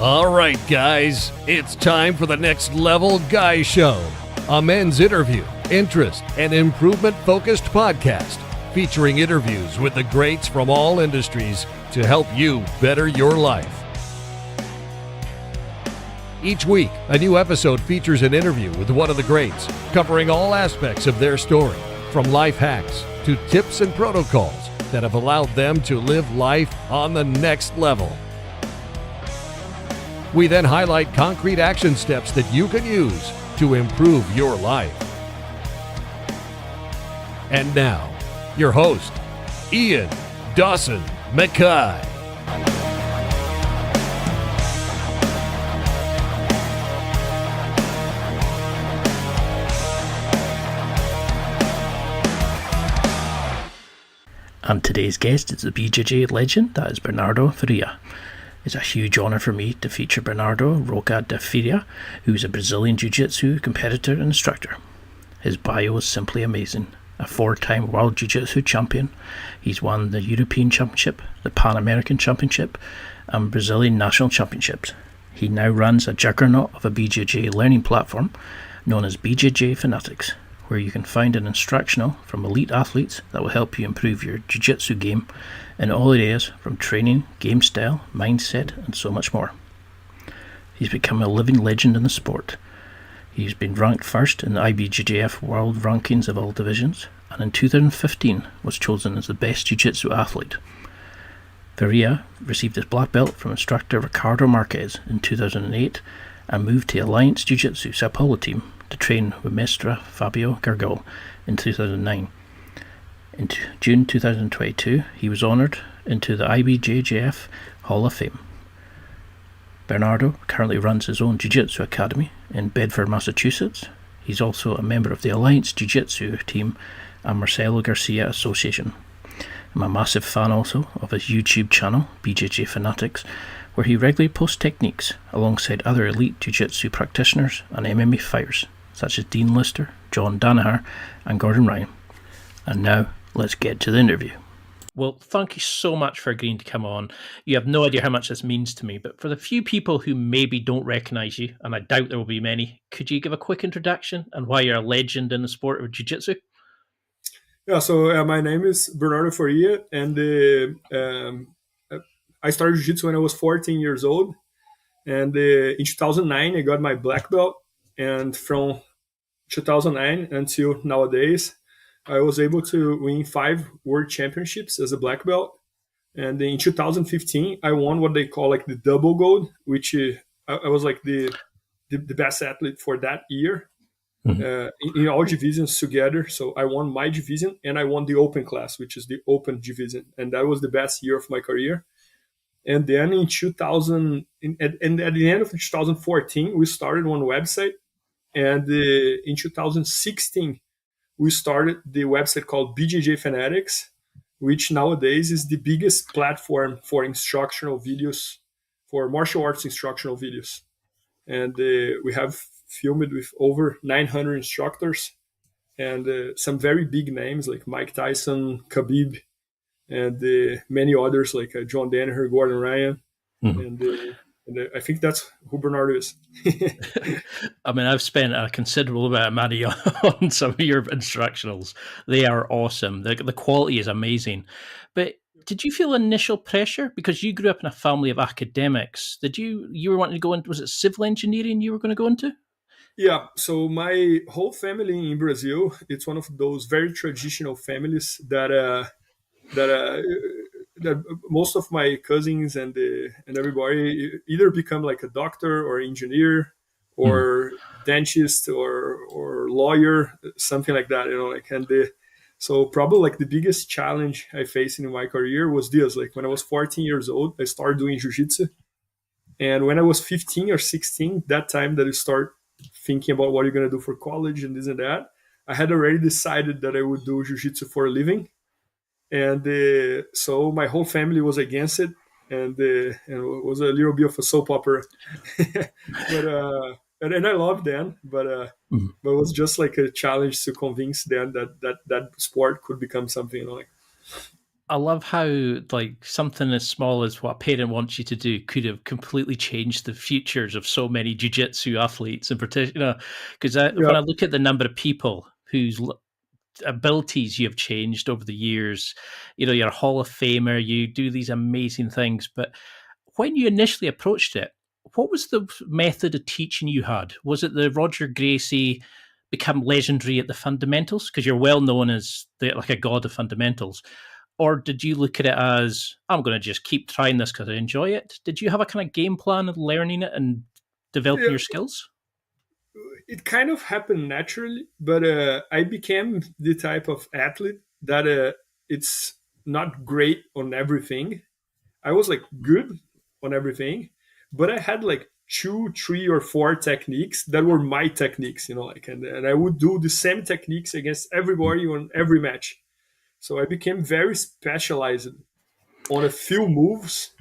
All right, guys, it's time for the Next Level Guy Show, a men's interview, interest, and improvement-focused podcast featuring interviews with the greats from all industries to help you better your life. Each week, a new episode features an interview with one of the greats, covering all aspects of their story, from life hacks to tips and protocols that have allowed them to live life on the next level. We then highlight concrete action steps that you can use to improve your life. And now, your host, Ian Dawson McKay. And today's guest is the BJJ legend, that is Bernardo Faria. It's a huge honour for me to feature Bernardo Roca de Faria, who is a Brazilian Jiu-Jitsu competitor and instructor. His bio is simply amazing. A 4-time World Jiu-Jitsu champion, he's won the European Championship, the Pan American Championship, and Brazilian National Championships. He now runs a juggernaut of a BJJ learning platform known as BJJ Fanatics, where you can find an instructional from elite athletes that will help you improve your jiu-jitsu game in all areas from training, game style, mindset, and so much more. He's become a living legend in the sport. He's been ranked first in the IBJJF World Rankings of all divisions, and in 2015 was chosen as the best jiu-jitsu athlete. Faria received his black belt from instructor Ricardo Marquez in 2008 and moved to Alliance Jiu-Jitsu Sao Paulo team to train with Mestre Fabio Gargol in 2009. In June 2022, he was honoured into the IBJJF Hall of Fame. Bernardo currently runs his own Jiu-Jitsu academy in Bedford, Massachusetts. He's also a member of the Alliance Jiu-Jitsu team and Marcelo Garcia Association. I'm a massive fan also of his YouTube channel, BJJ Fanatics, where he regularly posts techniques alongside other elite Jiu-Jitsu practitioners and MMA fighters, such as Dean Lister, John Danaher, and Gordon Ryan. And now, let's get to the interview. Well, thank you so much for agreeing to come on. You have no idea how much this means to me, but for the few people who maybe don't recognise you, and I doubt there will be many, could you give a quick introduction and why you're a legend in the sport of Jiu-Jitsu? Yeah, so my name is Bernardo Faria, and I started Jiu-Jitsu when I was 14 years old. And in 2009, I got my black belt. And from 2009 until nowadays, I was able to win 5 world championships as a black belt. And in 2015, I won what they call like the double gold, which I was like the best athlete for that year. In all divisions together. So I won my division and I won the open class, which is the open division. And that was the best year of my career. And then in 2000, at the end of 2014, we started one website. And in 2016, we started the website called BJJ Fanatics, which nowadays is the biggest platform for instructional videos, for martial arts instructional videos. And we have filmed with over 900 instructors and some very big names like Mike Tyson, Khabib, and many others like John Danaher, Gordon Ryan. And I think that's who Bernardo is. I mean, I've spent a considerable amount of money on some of your instructionals. They are awesome. The quality is amazing. But did you feel initial pressure? Because you grew up in a family of academics. You were wanting to go into, was it civil engineering you were going to go into? Yeah, so my whole family in Brazil, it's one of those very traditional families that most of my cousins and everybody either become like a doctor or engineer or dentist or lawyer, something like that, so probably like the biggest challenge I faced in my career was this. Like when I was 14 years old, I started doing jiu-jitsu. And when I was 15 or 16, that time that you start thinking about what you're going to do for college and this and that, I had already decided that I would do jiu-jitsu for a living. And so my whole family was against it. And it was a little bit of a soap opera. And I loved them, but it was just like a challenge to convince them that sport could become something like. I love how like something as small as what a parent wants you to do could have completely changed the futures of so many jiu-jitsu athletes in particular. Because Yeah, when I look at the number of people whose abilities you have changed over the years, you're a Hall of Famer, you do these amazing things, but when you initially approached it, what was the method of teaching you had? Was it the Roger Gracie become legendary at the fundamentals because you're well known as like a god of fundamentals, or did you look at it as I'm going to just keep trying this because I enjoy it? Did you have a kind of game plan of learning it and developing yeah, your skills? it kind of happened naturally, but I became the type of athlete that it's not great on everything. I was like good on everything, but I had like two, three, or four techniques that were my techniques, like, and I would do the same techniques against everybody on every match. So I became very specialized on a few moves,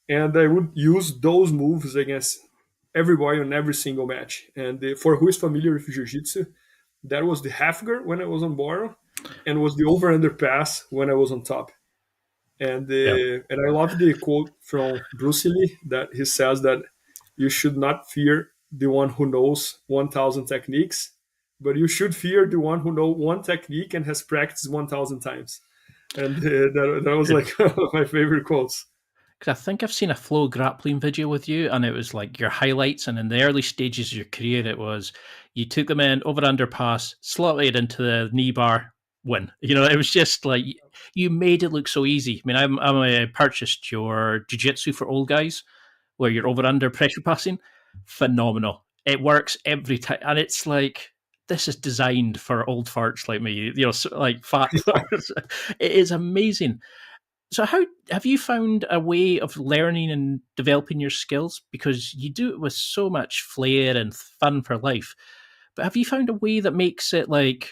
and I would use those moves against everybody on every single match. And for who is familiar with jiu-jitsu, that was the half guard when I was on bottom, and was the over under pass when I was on top. Yeah. And I love the quote from Bruce Lee that he says that you should not fear the one who knows 1,000 techniques, but you should fear the one who knows one technique and has practiced 1,000 times. And that was like one of my favorite quotes. Because I think I've seen a flow grappling video with you, and it was like your highlights. And in the early stages of your career, it was you took them in over underpass, slotted into the knee bar, win. It was just like you made it look so easy. I mean, I purchased your jiu-jitsu for old guys, where you're over under pressure passing. Phenomenal. It works every time, and it's like this is designed for old farts like me. Like fat farts. It is amazing. So how have you found a way of learning and developing your skills? Because you do it with so much flair and fun for life. But have you found a way that makes it like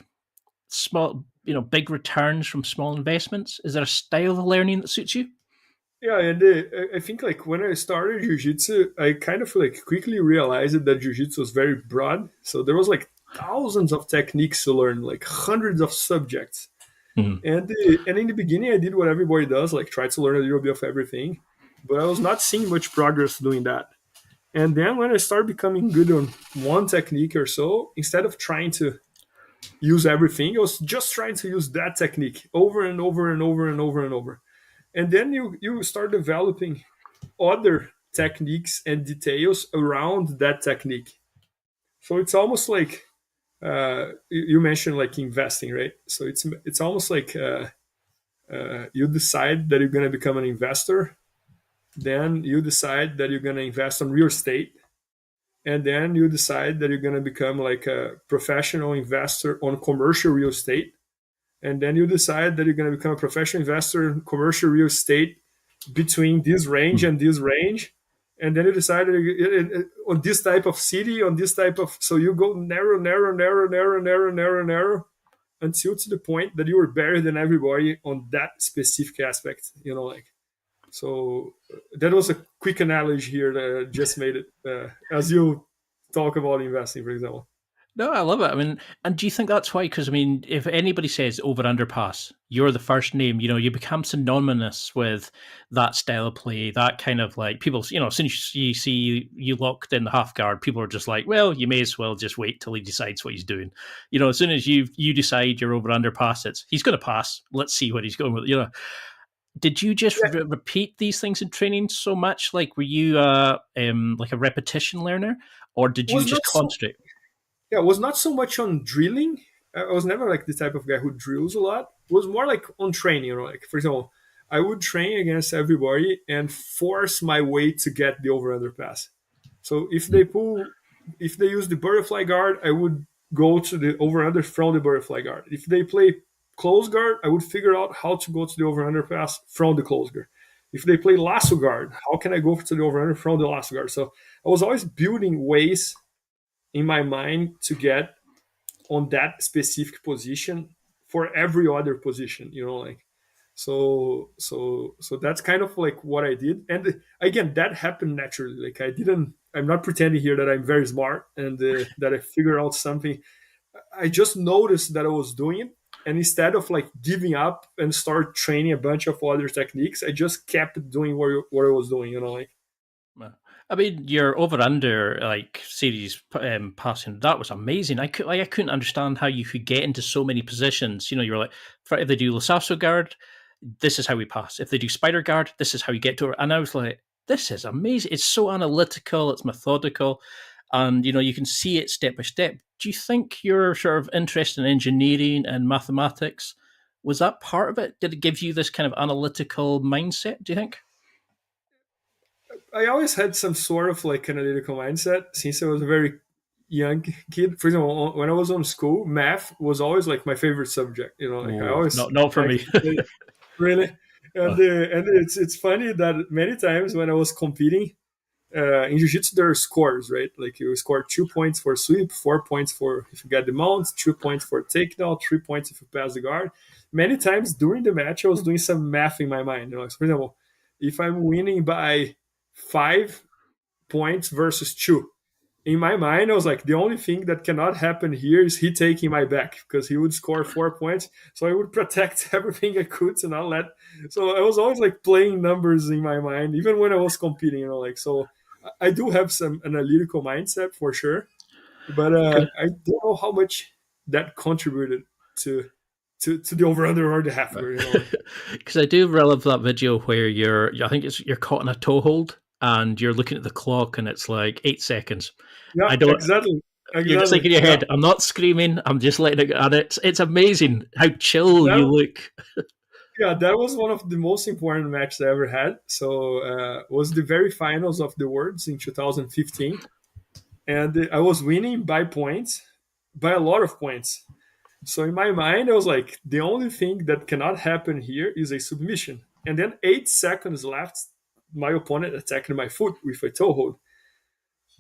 small, big returns from small investments? Is there a style of learning that suits you? Yeah, and I think like when I started jiu-jitsu, I kind of like quickly realized that jiu-jitsu was very broad. So there was like thousands of techniques to learn, like hundreds of subjects. Mhm. And in the beginning, I did what everybody does, like try to learn a little bit of everything, but I was not seeing much progress doing that. And then when I started becoming good on one technique or so, instead of trying to use everything, I was just trying to use that technique over and over and over and over and over. And then you start developing other techniques and details around that technique. So it's almost like you mentioned like investing, right? So it's almost like you decide that you're going to become an investor, then you decide that you're going to invest on real estate, and then you decide that you're going to become like a professional investor on commercial real estate, and then you decide that you're going to become a professional investor in commercial real estate between this range and this range, and then you decide on this type of city, on this type of, so you go narrow, narrow, narrow, narrow, narrow, narrow, narrow, until to the point that you were better than everybody on that specific aspect, like. So that was a quick analogy here that I just made it as you talk about investing, for example. No, I love it. I mean, and do you think that's why? Because I mean, if anybody says over underpass, you're the first name. You become synonymous with that style of play. That kind of like people. As soon as you see you locked in the half guard, people are just like, well, you may as well just wait till he decides what he's doing. As soon as you decide you're over underpass, it's he's going to pass. Let's see what he's going with. Did you just Yeah, repeat these things in training so much? Like, were you like a repetition learner, or did it you was just not so concentrate? yeah, it was not so much on drilling. I was never like the type of guy who drills a lot. It was more like on training, like for example, I would train against everybody and force my way to get the over underpass. So if they use the butterfly guard, I would go to the over under from the butterfly guard. If they play close guard, I would figure out how to go to the over under pass from the close guard. If they play lasso guard, how can I go to the over under from the lasso guard? So I was always building ways in my mind to get on that specific position for every other position, like. So that's kind of like what I did, and again, that happened naturally. Like I'm not pretending here that I'm very smart and that I figure out something. I just noticed that I was doing it, And instead of like giving up and start training a bunch of other techniques, I just kept doing what I was doing, like. Well, I mean, your over under like series passing, that was amazing. I couldn't understand how you could get into so many positions. You're like, if they do Lasso guard, this is how we pass. If they do spider guard, this is how you get to it. And I was like, this is amazing. It's so analytical, it's methodical, and you can see it step by step. Do you think your sort of interest in engineering and mathematics, was that part of it? Did it give you this kind of analytical mindset, do you think? I always had some sort of like analytical mindset since I was a very young kid. For example, when I was on school, math was always like my favorite subject. Like I Oh, always not for liked me. to play, really. And it's funny that many times when I was competing in jiu-jitsu, there are scores, right? Like you score 2 points for sweep, 4 points for if you get the mount, 2 points for takedown, 3 points if you pass the guard. Many times during the match, I was doing some math in my mind. So for example, if I'm winning by 5 points versus 2, in my mind, I was like, the only thing that cannot happen here is he taking my back because he would score 4 points. So I would protect everything I could to not let. So I was always like playing numbers in my mind, even when I was competing. Like so, I do have some analytical mindset for sure, but I don't know how much that contributed to the over under or the half. Because I do relive that video where I think you're caught in a toe hold and you're looking at the clock and it's like 8 seconds. Yeah, I don't. exactly. You're just thinking in your head, I'm not screaming, I'm just letting it go. And it's amazing how chill you look. Yeah, that was one of the most important matches I ever had. So was the very finals of the Worlds in 2015. And I was winning by points, by a lot of points. So in my mind, I was like, the only thing that cannot happen here is a submission. And then 8 seconds left, my opponent attacked my foot with a toe hold.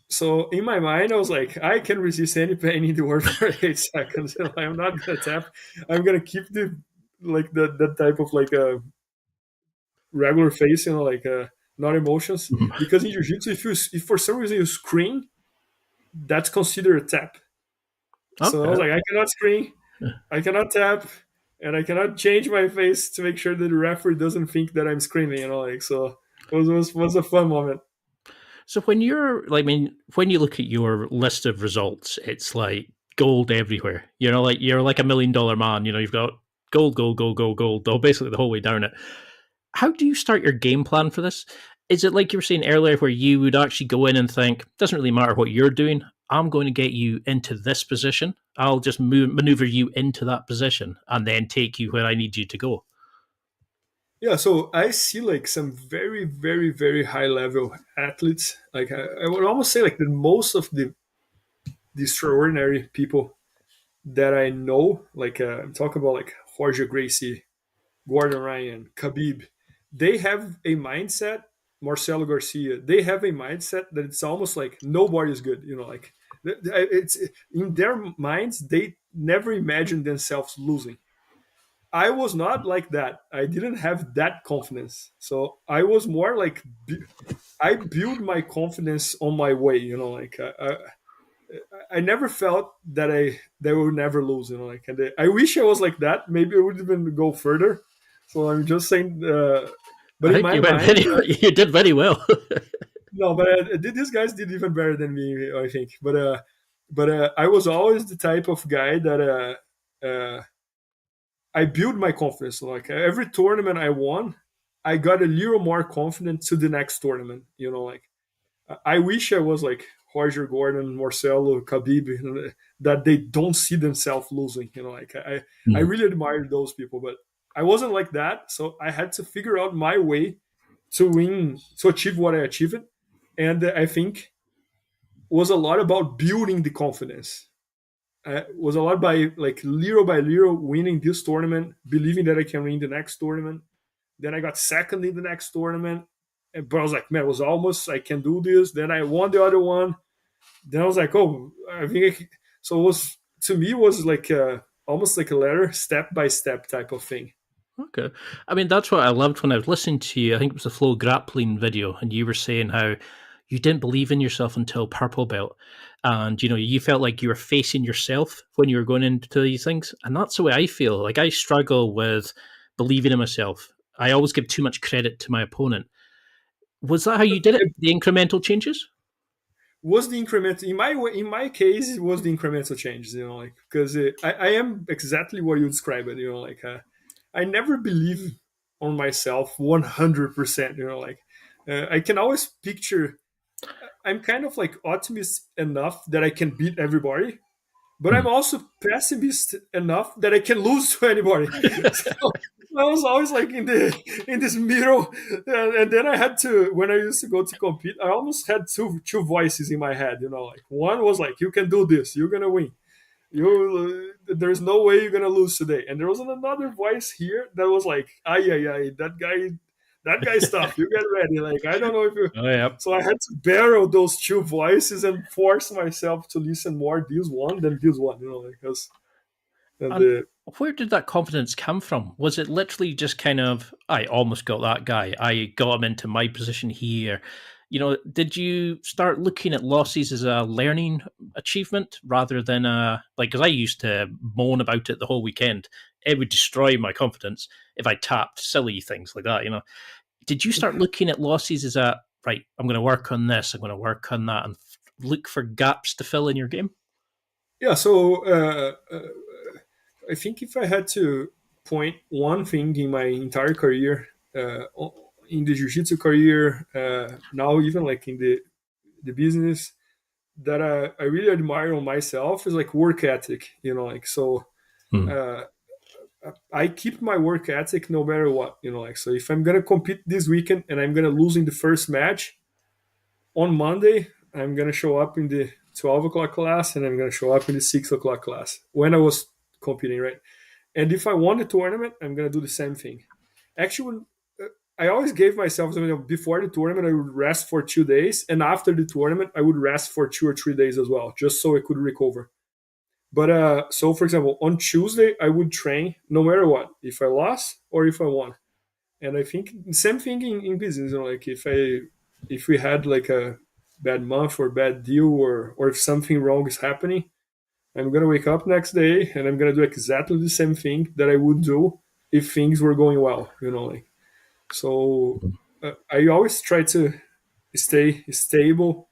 So in my mind, I was like, I can resist any pain in the world for 8 seconds. I'm not gonna tap. I'm gonna keep that type of like a regular face, like not emotions. Because in jiu-jitsu, if for some reason you scream, that's considered a tap. So I was like, I cannot scream, I cannot tap, and I cannot change my face to make sure that the referee doesn't think that I'm screaming. So it was a fun moment. So when when you look at your list of results, it's like gold everywhere. Like you're like $1 million man. You've got gold, gold, gold, gold, gold, basically the whole way down it. How do you start your game plan for this? Is it like you were saying earlier, where you would actually go in and think, doesn't really matter what you're doing, I'm going to get you into this position. I'll just maneuver you into that position and then take you where I need you to go. Yeah, so I see like some very, very, very high level athletes. Like I would almost say like the most of the extraordinary people that I know, like I'm talking about like Jorge Gracie, Gordon Ryan, Khabib, they have a mindset. Marcelo Garcia, they have a mindset that it's almost like nobody is good. Like it's in their minds, they never imagine themselves losing. I was not like that. I didn't have that confidence. So I was more like I built my confidence on my way. Like I never felt that I would never lose. Like and I wish I was like that. Maybe I would even go further. So I'm just saying. But I in think my mind, you did very well. no, but these guys did even better than me, I think. But I was always the type of guy that I built my confidence. Like every tournament I won, I got a little more confident to the next tournament. Like I wish I was like Roger Gordon, Marcelo, Khabib, that they don't see themselves losing. Like I really admire those people, but I wasn't like that. So I had to figure out my way to win, to achieve what I achieved. And I think was a lot about building the confidence. Was a lot by little winning this tournament, believing that I can win the next tournament. Then I got second in the next tournament, but I was like, man, it was almost, I can do this. Then I won the other one. Then I was like, oh, I think so. It was, to me, it was like almost like a letter, step by step type of thing. Okay. I mean, that's what I loved when I was listening to you. I think it was the Flow Grappling video, and you were saying how you didn't believe in yourself until purple belt, and you felt like you were facing yourself when you were going into these things. And that's the way I feel. Like, I struggle with believing in myself. I always give too much credit to my opponent. Was that how you did it? It The incremental changes? was the increment in my case? It was the incremental changes, like, because I am exactly what you described it. Like, I never believe on myself 100%. Like, I can always picture. I'm kind of like optimist enough that I can beat everybody, but I'm Hmm. also pessimist enough that I can lose to anybody. So I was always like in this middle, and then I had to, when I used to go to compete, I almost had two voices in my head. Like, one was like, "You can do this. You're gonna win. There's no way you're gonna lose today." And there was another voice here that was like, "Ay ay ay, that guy's tough. You get ready." Like, I don't know if you. Oh, yeah. So I had to battle those two voices and force myself to listen more this one than this one. Because and And where did that confidence come from? Was it literally just kind of, I almost got that guy, I got him into my position here? Did you start looking at losses as a learning achievement rather than like, because I used to moan about it the whole weekend. It would destroy my confidence if I tapped silly things like that. Did you start looking at losses as a, right, I'm going to work on this, I'm going to work on that, and look for gaps to fill in your game? yeah, so I think if I had to point one thing in my entire career, uh, in the jiu-jitsu career, now even like in the business, that I really admire on myself is like work ethic. Like, so Hmm. uh, I keep my work ethic no matter what. Like, so if I'm gonna compete this weekend and I'm gonna lose in the first match, on Monday I'm gonna show up in the 12 o'clock class and I'm gonna show up in the 6 o'clock class when I was competing, right? And if I won the tournament, I'm gonna do the same thing. Actually, I always gave myself, before the tournament I would rest for 2 days, and after the tournament I would rest for 2 or 3 days as well, just so I could recover. But so for example, on Tuesday I would train no matter what, if I lost or if I won. And I think same thing in business. Like, if we had like a bad month or bad deal, or if something wrong is happening, I'm gonna wake up next day and I'm gonna do exactly the same thing that I would do if things were going well. Like, so I always try to stay stable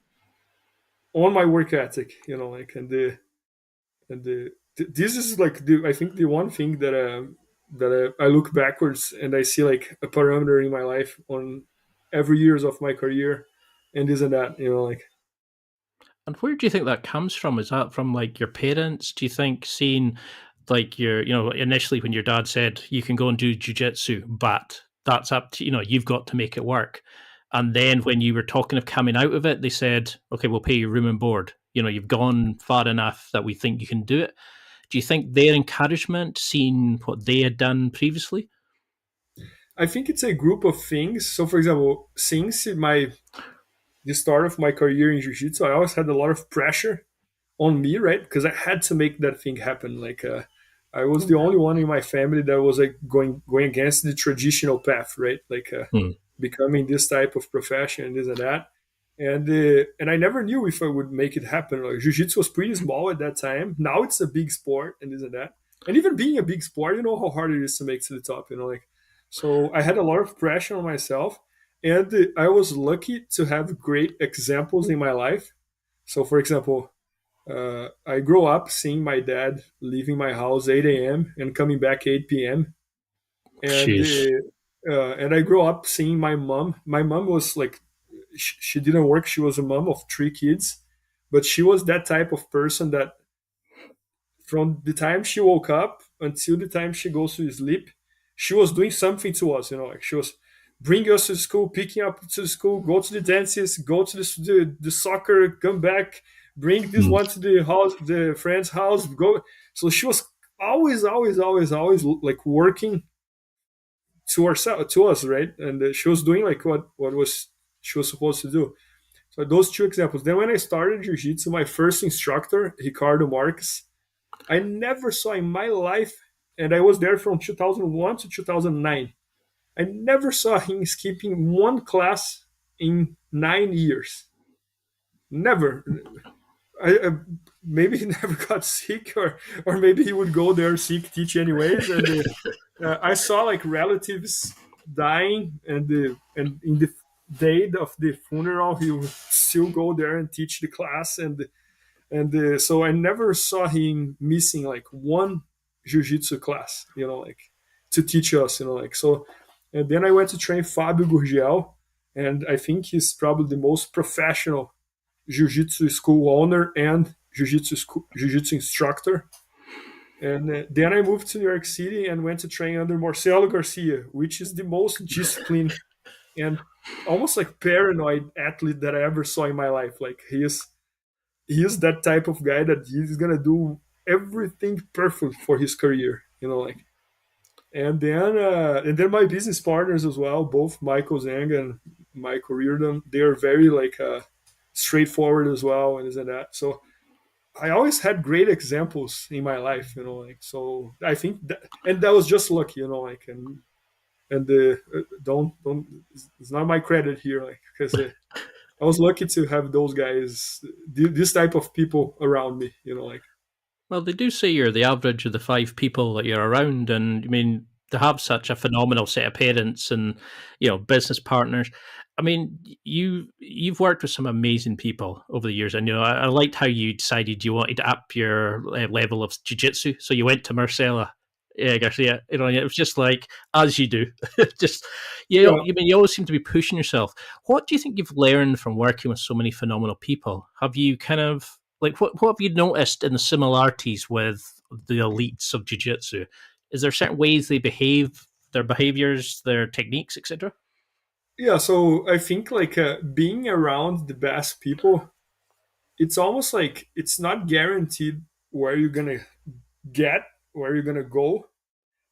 on my work ethic. Like, this is like I think the one thing that I look backwards and I see like a parameter in my life on every years of my career, and this and that. Like, And where do you think that comes from? Is that from like your parents? Do you think seeing like initially when your dad said you can go and do jujitsu, but that's up to, you've got to make it work. And then when you were talking of coming out of it, they said, okay, we'll pay you room and board. You've gone far enough that we think you can do it. Do you think their encouragement, seeing what they had done previously? I think it's a group of things. So for example, since the start of my career in jiu-jitsu, I always had a lot of pressure on me, right? Because I had to make that thing happen. Like, I was the only one in my family that was like going against the traditional path, right? Like, Hmm. becoming this type of profession and this and that. And I never knew if I would make it happen. Like, jiu-jitsu was pretty small at that time. Now it's a big sport and this and that. And even being a big sport, you know how hard it is to make to the top. Like, so I had a lot of pressure on myself, and I was lucky to have great examples in my life. So, for example, I grew up seeing my dad leaving my house 8 a.m. and coming back 8 p.m. And Jeez. and I grew up seeing my mom. My mom was like, she didn't work. She was a mom of 3 kids, but she was that type of person that from the time she woke up until the time she goes to sleep, she was doing something to us. Like, she was bringing us to school, picking up to school, go to the dances, go to the soccer, come back, bring this Hmm. one to the house, the friend's house, go. So she was always, always, always, always like working to ourselves, to us, right? And she was doing like what was she was supposed to do. So those two examples. Then when I started jiu-jitsu, my first instructor, Ricardo Marques, I never saw in my life, and I was there from 2001 to 2009. I never saw him skipping one class in 9 years. Never. I maybe he never got sick, or maybe he would go there sick teach anyways. And I saw like relatives dying, and in the day of the funeral, he would still go there and teach the class. And so I never saw him missing like one jiu-jitsu class, like to teach us, like so. And then I went to train Fabio Gurgel, and I think he's probably the most professional jiu-jitsu school owner and jiu-jitsu instructor. And then I moved to New York City and went to train under Marcelo Garcia, which is the most disciplined and almost like paranoid athlete that I ever saw in my life. Like he is that type of guy that he's gonna do everything perfect for his career, like. And then my business partners as well, both Michael Zhang and Michael Reardon, they are very like straightforward as well, and this and that. So I always had great examples in my life, like. So I think that, and that was just luck, like. And don't, it's not my credit here, like, because I was lucky to have those guys, this type of people around me, like. Well, they do say you're the average of the five people that you're around, and I mean to have such a phenomenal set of parents and business partners. I mean, you've worked with some amazing people over the years, and I liked how you decided you wanted to up your level of jiu-jitsu, so you went to Marcella. Yeah, Garcia. It was just like as you do, just Yeah, you always seem to be pushing yourself. What do you think you've learned from working with so many phenomenal people? Have you kind of like what have you noticed in the similarities with the elites of jiu-jitsu? Is there certain ways they behave, their behaviors, their techniques, etc.? yeah. So I think like being around the best people, it's almost like it's not guaranteed where you're gonna get, where you're gonna go,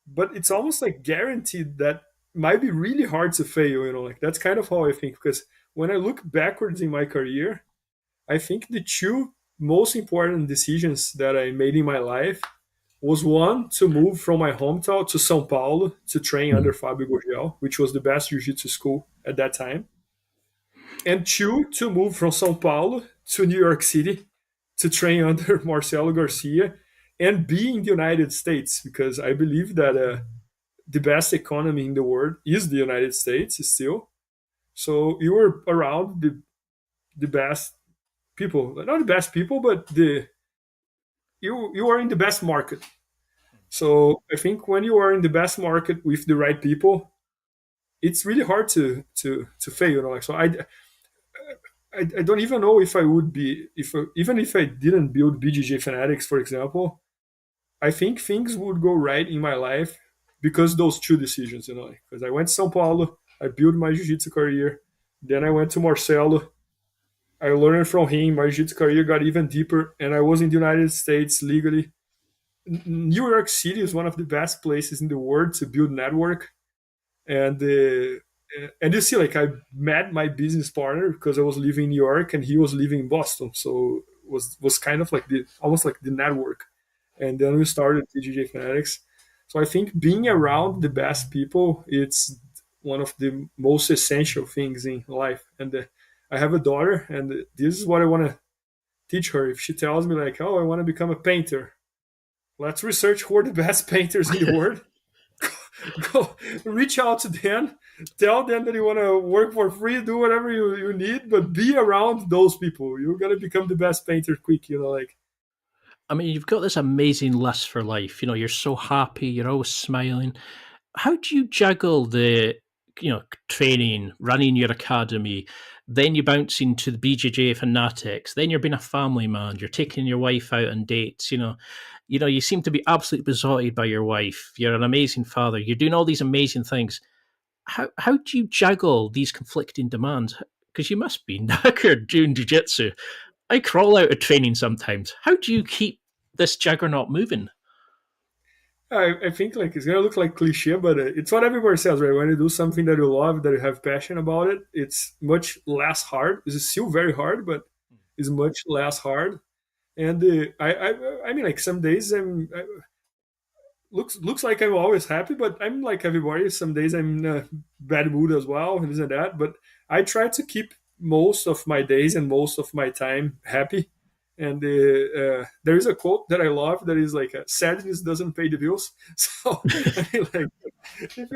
but it's almost like guaranteed that might be really hard to fail. Like that's kind of how I think, because when I look backwards in my career, I think the two most important decisions that I made in my life was, one, to move from my hometown to São Paulo to train under Fabio Gurgel, which was the best jiu-jitsu school at that time, and two, to move from São Paulo to New York City to train under Marcelo Garcia and be in the United States, because I believe that the best economy in the world is the United States still. So you were around the best people, not the best people, but you are in the best market. So I think when you are in the best market with the right people, it's really hard to fail. Like, so I don't even know if I would be, if even if I didn't build BJJ Fanatics, for example. I think things would go right in my life because those two decisions. Like, because I went to São Paulo, I built my jiu-jitsu career, then I went to Marcelo, I learned from him, my jiu-jitsu career got even deeper, and I was in the United States legally. New York City is one of the best places in the world to build network. And uh, and you see, like, I met my business partner because I was living in New York and he was living in Boston, so was kind of like the almost like the network. And then we started TGJ Fanatics. So I think being around the best people, it's one of the most essential things in life. And I have a daughter, and this is what I want to teach her. If she tells me like, oh, I want to become a painter, let's research who are the best painters in the world. Go reach out to them, tell them that you want to work for free, do whatever you need, but be around those people. You're gonna become the best painter quick, like. I mean, you've got this amazing lust for life. You're so happy. You're always smiling. How do you juggle the training, running your academy, then you bounce into the BJJ fanatics, then you're being a family man, you're taking your wife out on dates, you seem to be absolutely besotted by your wife, you're an amazing father, you're doing all these amazing things. How do you juggle these conflicting demands? Because you must be knackered doing jiu-jitsu. I crawl out of training sometimes. How do you keep this juggernaut moving? I think like it's gonna look like cliche, but it's what everybody says, right? When you do something that you love, that you have passion about it, it's much less hard. It's still very hard, but it's much less hard. And I mean, like, some days looks like I'm always happy, but I'm like everybody. Some days I'm in a bad mood as well, and this and that. But I try to keep most of my days and most of my time happy. And there is a quote that I love that is like, sadness doesn't pay the bills. So I mean, like, if you,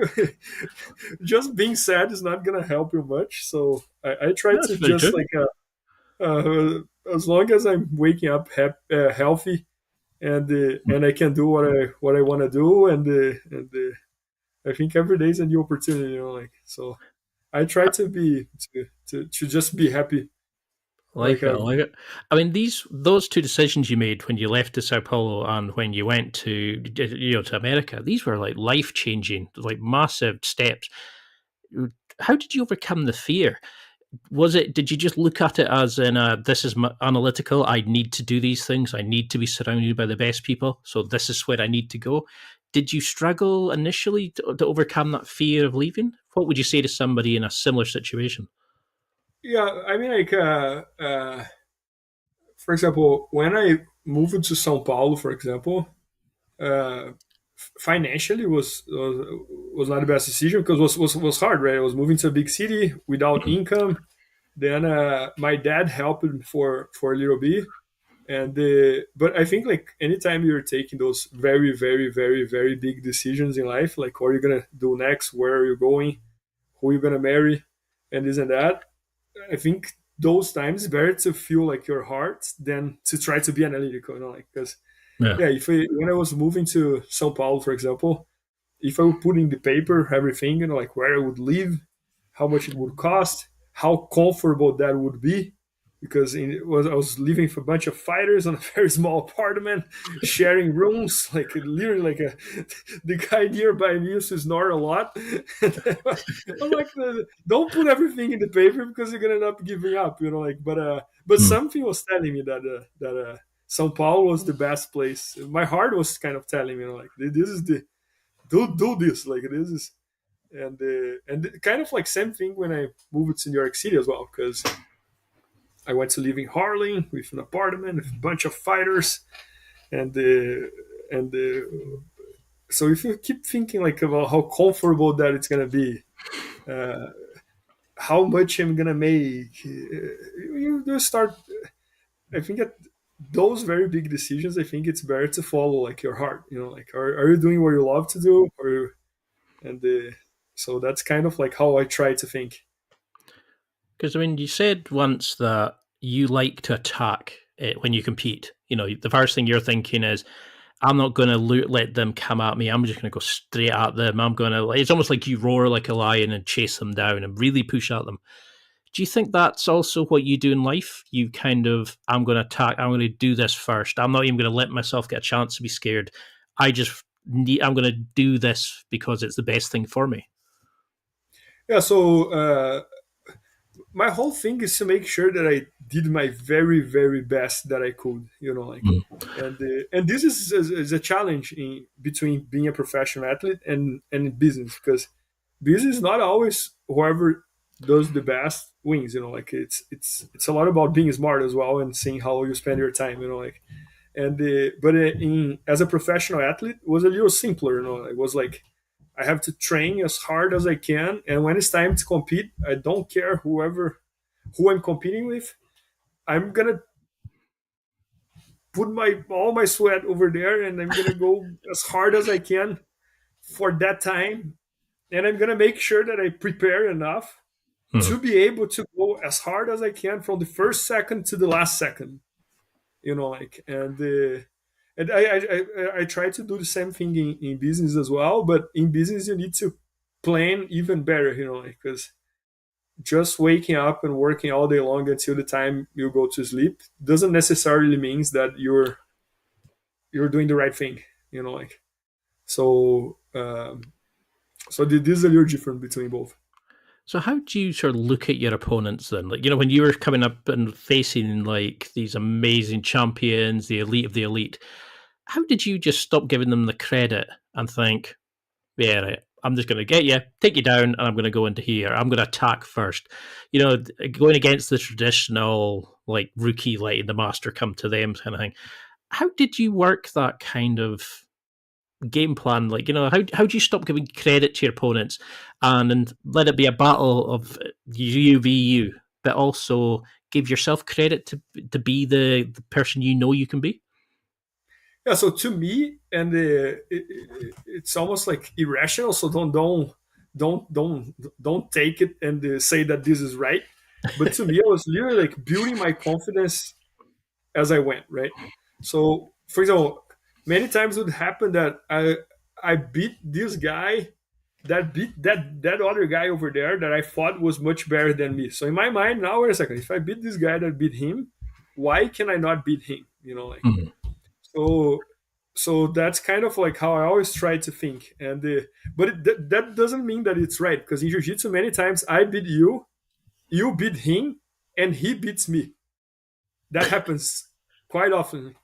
just being sad is not gonna help you much. So I try That's to very just true. like, as long as I'm waking up healthy, and I can do what I want to do, I think every day is a new opportunity, like, so I try to be to just be happy, like, Like it, I like it. I mean, those two decisions you made when you left to Sao Paulo and when you went to America, these were like life changing, like massive steps. How did you overcome the fear? Did you just look at it as in this is analytical, I need to do these things, I need to be surrounded by the best people, so this is where I need to go? Did you struggle initially to overcome that fear of leaving? What would you say to somebody in a similar situation? yeah, I mean, like, for example, when I moved to São Paulo, for example, uh, financially was not the best decision, because was hard, right? I was moving to a big city without income. Then my dad helped for a little bit, but I think, like, anytime you're taking those very very very very big decisions in life, like what you're gonna do next, where are you going, who you're gonna marry, and this and that, I think those times it's better to feel like your heart than to try to be analytical, like, because Yeah. yeah, when I was moving to São Paulo, for example, if I would put in the paper everything, like where I would live, how much it would cost, how comfortable that would be, because I was living with a bunch of fighters on a very small apartment, sharing rooms, like literally like the guy nearby me used to snore a lot. I'm like, don't put everything in the paper because you're gonna end up giving up, like. But Hmm. something was telling me that São Paulo was the best place. My heart was kind of telling me, like, this is the do this, like, this is. And kind of like same thing when I moved to New York City as well, because I went to live in Harlem with an apartment with a bunch of fighters, and so if you keep thinking like about how comfortable that it's gonna be, uh, how much I'm gonna make, you start. I think that those very big decisions, I think it's better to follow like your heart. Like, are you doing what you love to do, and so that's kind of like how I try to think. Because I mean, you said once that you like to attack it when you compete. The first thing you're thinking is, I'm not going to let them come at me. I'm just going to go straight at them. I'm going to. It's almost like you roar like a lion and chase them down and really push at them. Do you think that's also what you do in life? You kind of, I'm going to attack. I'm going to do this first. I'm not even going to let myself get a chance to be scared. I'm going to do this because it's the best thing for me. Yeah, so my whole thing is to make sure that I did my very very best that I could, like. Mm. And this is a challenge in between being a professional athlete and business, because business is not always whoever does the best wins, like, it's a lot about being smart as well and seeing how you spend your time, like. But in as a professional athlete, it was a little simpler, it was like, I have to train as hard as I can, and when it's time to compete, I don't care who I'm competing with. I'm gonna put my all my sweat over there, and I'm gonna go as hard as I can for that time, and I'm gonna make sure that I prepare enough Mm. to be able to go as hard as I can from the first second to the last second. Like, and I try to do the same thing in business as well, but in business you need to plan even better, like, because just waking up and working all day long until the time you go to sleep doesn't necessarily means that you're doing the right thing, like. So this is a little different between both. So how do you sort of look at your opponents then? Like, when you were coming up and facing like these amazing champions, the elite of the elite, how did you just stop giving them the credit and think, yeah, right, I'm just going to get you, take you down, and I'm going to go into here. I'm going to attack first. Going against the traditional like rookie letting the master come to them kind of thing. How did you work that kind of game plan? Like, how do you stop giving credit to your opponents and let it be a battle of you v you? but also give yourself credit to be the person you know you can be? Yeah, so to me, and it's almost like irrational. So don't take it and say that this is right. But to me, I was literally like building my confidence as I went, right? So, for example, many times it would happen that I beat this guy that beat that other guy over there that I thought was much better than me. So in my mind, now wait a second, if I beat this guy that beat him, why can I not beat him? Like Mhm. so. So that's kind of like how I always try to think, and but that doesn't mean that it's right because in jiu-jitsu many times I beat you, you beat him, and he beats me. That happens quite often,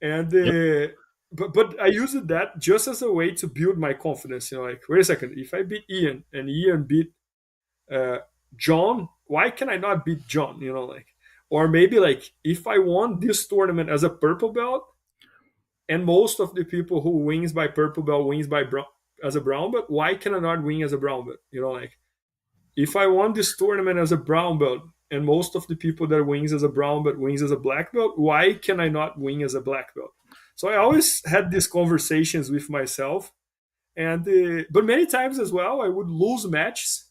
and Yep. but I use that just as a way to build my confidence. Like wait a second, if I beat Ian and Ian beat uh, John, why can I not beat John? Like, or maybe like if I won this tournament as a purple belt, and most of the people who wins by purple belt wins by brown as a brown belt, why can I not win as a brown belt? Like if I won this tournament as a brown belt and most of the people that wins as a brown belt wins as a black belt, why can I not win as a black belt? So I always had these conversations with myself, and but many times as well I would lose matches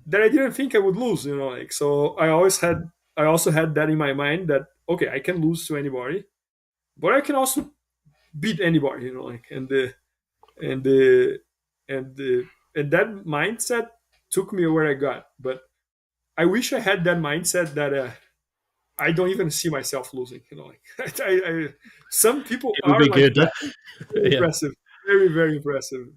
that I didn't think I would lose. Like so I also had that in my mind that okay, I can lose to anybody, but I can also beat anybody. Like and the and that mindset took me where I got, but I wish I had that mindset that I don't even see myself losing. Like some people It would are be like good. that. Very Yeah. impressive, very very impressive.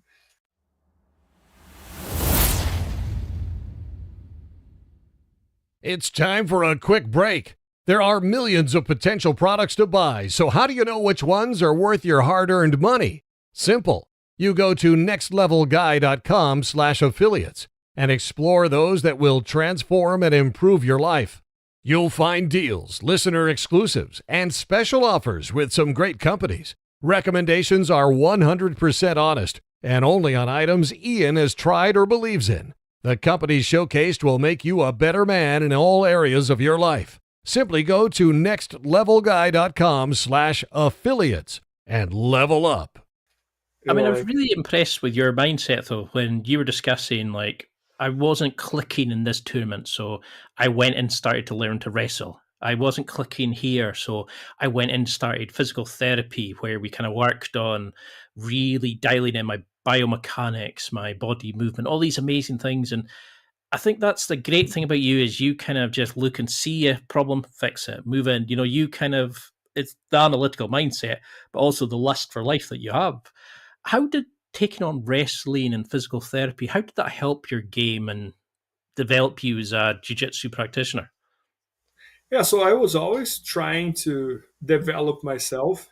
It's time for a quick break. There are millions of potential products to buy, so how do you know which ones are worth your hard-earned money? Simple. You go to nextlevelguy.com/affiliates and explore those that will transform and improve your life. You'll find deals, listener exclusives, and special offers with some great companies. Recommendations are 100% honest and only on items Ian has tried or believes in. The companies showcased will make you a better man in all areas of your life. Simply go to nextlevelguy.com/affiliates and level up. I mean, I was Like really impressed with your mindset though when you were discussing like I wasn't clicking in this tournament, so I went and started to learn to wrestle. I wasn't clicking here, so I went and started physical therapy where we kind of worked on really dialing in my biomechanics, my body movement, all these amazing things. And I think that's the great thing about you is you kind of just look and see a problem, fix it, move in. You kind of it's the analytical mindset, but also the lust for life that you have. How did taking on wrestling and physical therapy, how did that help your game and develop you as a jiu-jitsu practitioner? yeah, so I was always trying to develop myself,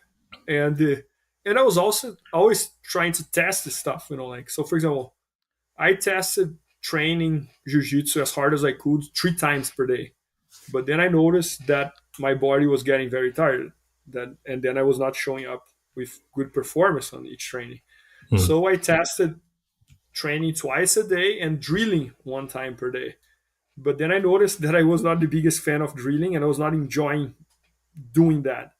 and I was also always trying to test the stuff. Like so for example, I tested training jiu-jitsu as hard as I could 3 times per day. But then I noticed that my body was getting very tired. And then I was not showing up with good performance on each training. Hmm. So I tested training twice a day and drilling 1 time per day. But then I noticed that I was not the biggest fan of drilling and I was not enjoying doing that.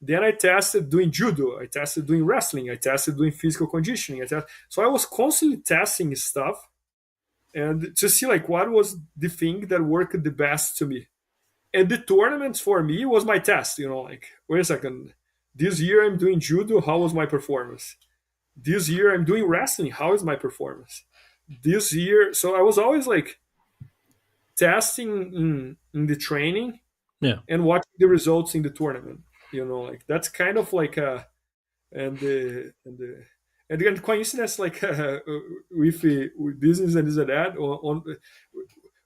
Then I tested doing judo, I tested doing wrestling, I tested doing physical conditioning. So I was constantly testing stuff and to see like what was the thing that worked the best to me. And the tournaments for me was my test. Like wait a second, this year I'm doing judo, how was my performance? This year I'm doing wrestling, how is my performance? This year, so I was always like testing in the training Yeah. and watching the results in the tournament. Like that's kind of like a and the and the and again coincidence like with business and this and that on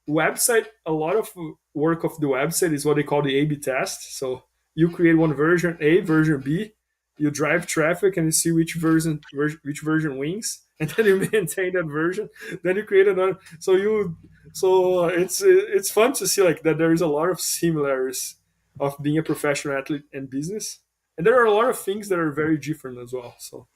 website. A lot of work of the website is what they call the A/B test. So you create one version A, version B, you drive traffic and you see which version wins, and then you maintain that version. Then you create another. So it's fun to see like that there is a lot of similarities of being a professional athlete and business, and there are a lot of things that are very different as well. So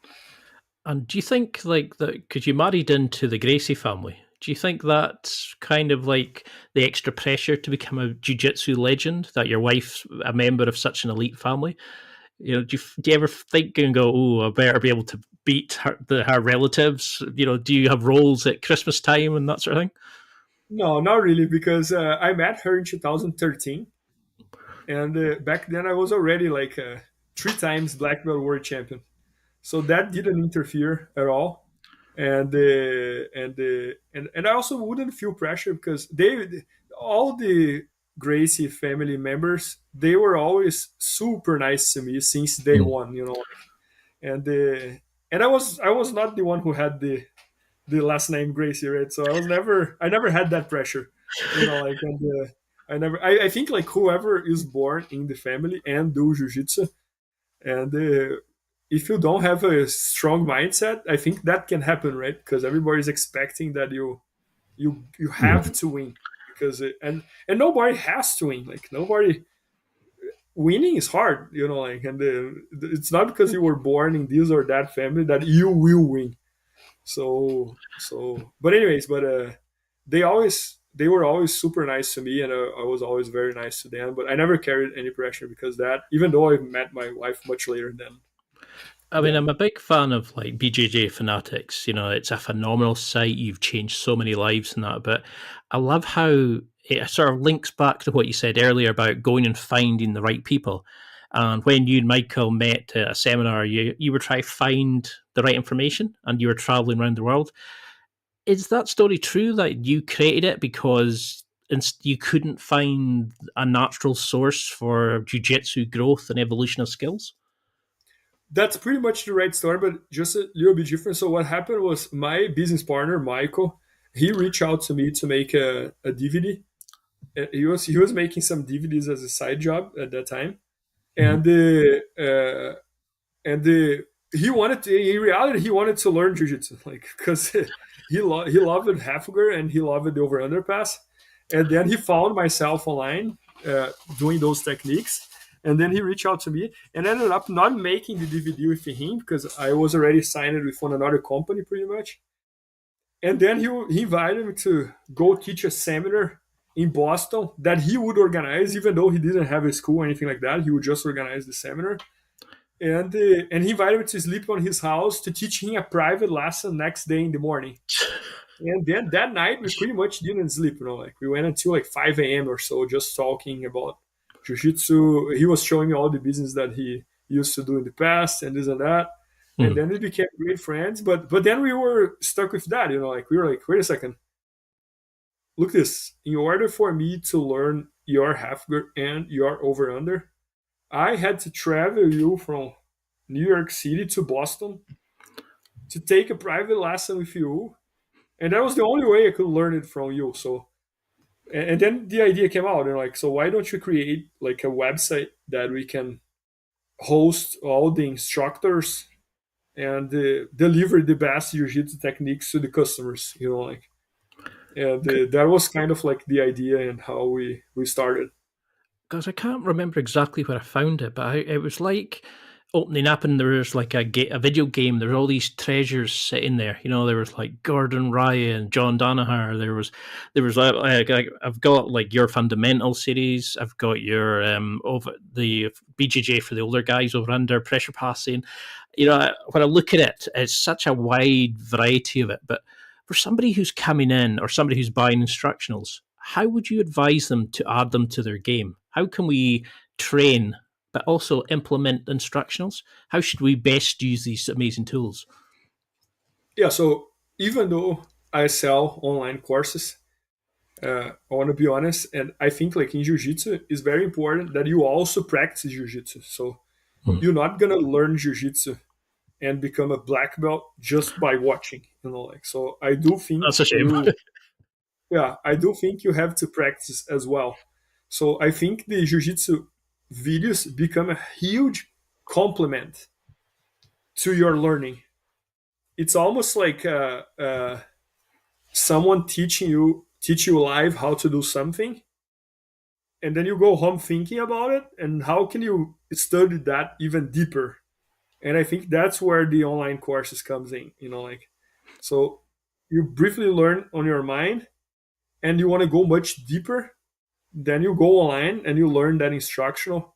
And do you think like that because you married into the Gracie family, Do you think that's kind of like the extra pressure to become a jiu-jitsu legend, that your wife's a member of such an elite family? You know, do you ever think and go, "Oh, I better be able to beat her relatives"? You know, do you have roles at Christmas time and that sort of thing? No, not really, because I met her in 2013, and back then I was already like 3 times black belt world champion. So that didn't interfere at all. And I also wouldn't feel pressure because all the Gracie family members, they were always super nice to me since day Mm. one, and I was not the one who had the last name Gracie, right? So I never had that pressure, I think like whoever is born in the family and do jujitsu, and if you don't have a strong mindset, I think that can happen, right? Because everybody's expecting that you have Mm. to win, because and nobody has to win. Like nobody winning is hard, and it's not because you were born in this or that family that you will win. But anyways, they were always super nice to me, and I was always very nice to them. But I never carried any pressure because that, even though I met my wife much later than I mean, them. I'm a big fan of like BJJ Fanatics. You know, it's a phenomenal site. You've changed so many lives in that. But I love how it sort of links back to what you said earlier about going and finding the right people. And when you and Michael met at a seminar, you were trying to find the right information and you were traveling around the world. Is that story true that you created it because you couldn't find a natural source for jujitsu growth and evolution of skills? That's pretty much the right story, but just a little bit different. So what happened was my business partner Michael, he reached out to me to make a DVD. He was making some DVDs as a side job at that time, Mhm. and he wanted to, in reality he wanted to learn jiu-jitsu, like, because he loved Hafger and he loved the over underpass, and then he found myself online doing those techniques, and then he reached out to me and ended up not making the DVD with him because I was already signed with another company pretty much. And then he invited me to go teach a seminar in Boston that he would organize, even though he didn't have a school or anything like that. He would just organize the seminar, and he invited me to sleep on his house to teach him a private lesson next day in the morning. And then that night we pretty much didn't sleep, like we went until like 5 a.m. or so, just talking about jiu-jitsu. He was showing me all the business that he used to do in the past and this and that. And Mm. then we became great friends. But then we were stuck with that, like we were like, wait a second, look this. In order for me to learn your half guard and your over under, I had to travel you from New York City to Boston to take a private lesson with you, and that was the only way I could learn it from you. So, and then the idea came out, and like, so why don't you create like a website that we can host all the instructors and deliver the best jiu-jitsu techniques to the customers, like, and that was kind of like the idea and how we started. Because I can't remember exactly where I found it, but it was like opening up and there was like a video game. There were all these treasures sitting there. You know, there was like Gordon Ryan, John Danaher. There was I've got like your fundamental series. I've got your over the BJJ for the older guys over under pressure passing. You know, when I look at it, it's such a wide variety of it. But for somebody who's coming in or somebody who's buying instructionals, how would you advise them to add them to their game? How can we train but also implement instructionals? How should we best use these amazing tools? Yeah, so even though I sell online courses, I want to be honest, and I think like in jiu-jitsu it's very important that you also practice jiu-jitsu. So Hmm. you're not gonna learn jiu-jitsu and become a black belt just by watching, like. So I do think That's a shame. you yeah, I do think you have to practice as well. So I think the jiu-jitsu videos become a huge complement to your learning. It's almost like someone teach you live how to do something, and then you go home thinking about it, and how can you study that even deeper. And I think that's where the online courses comes in, like. So you briefly learn on your mind, and you want to go much deeper, then you go online and you learn that instructional.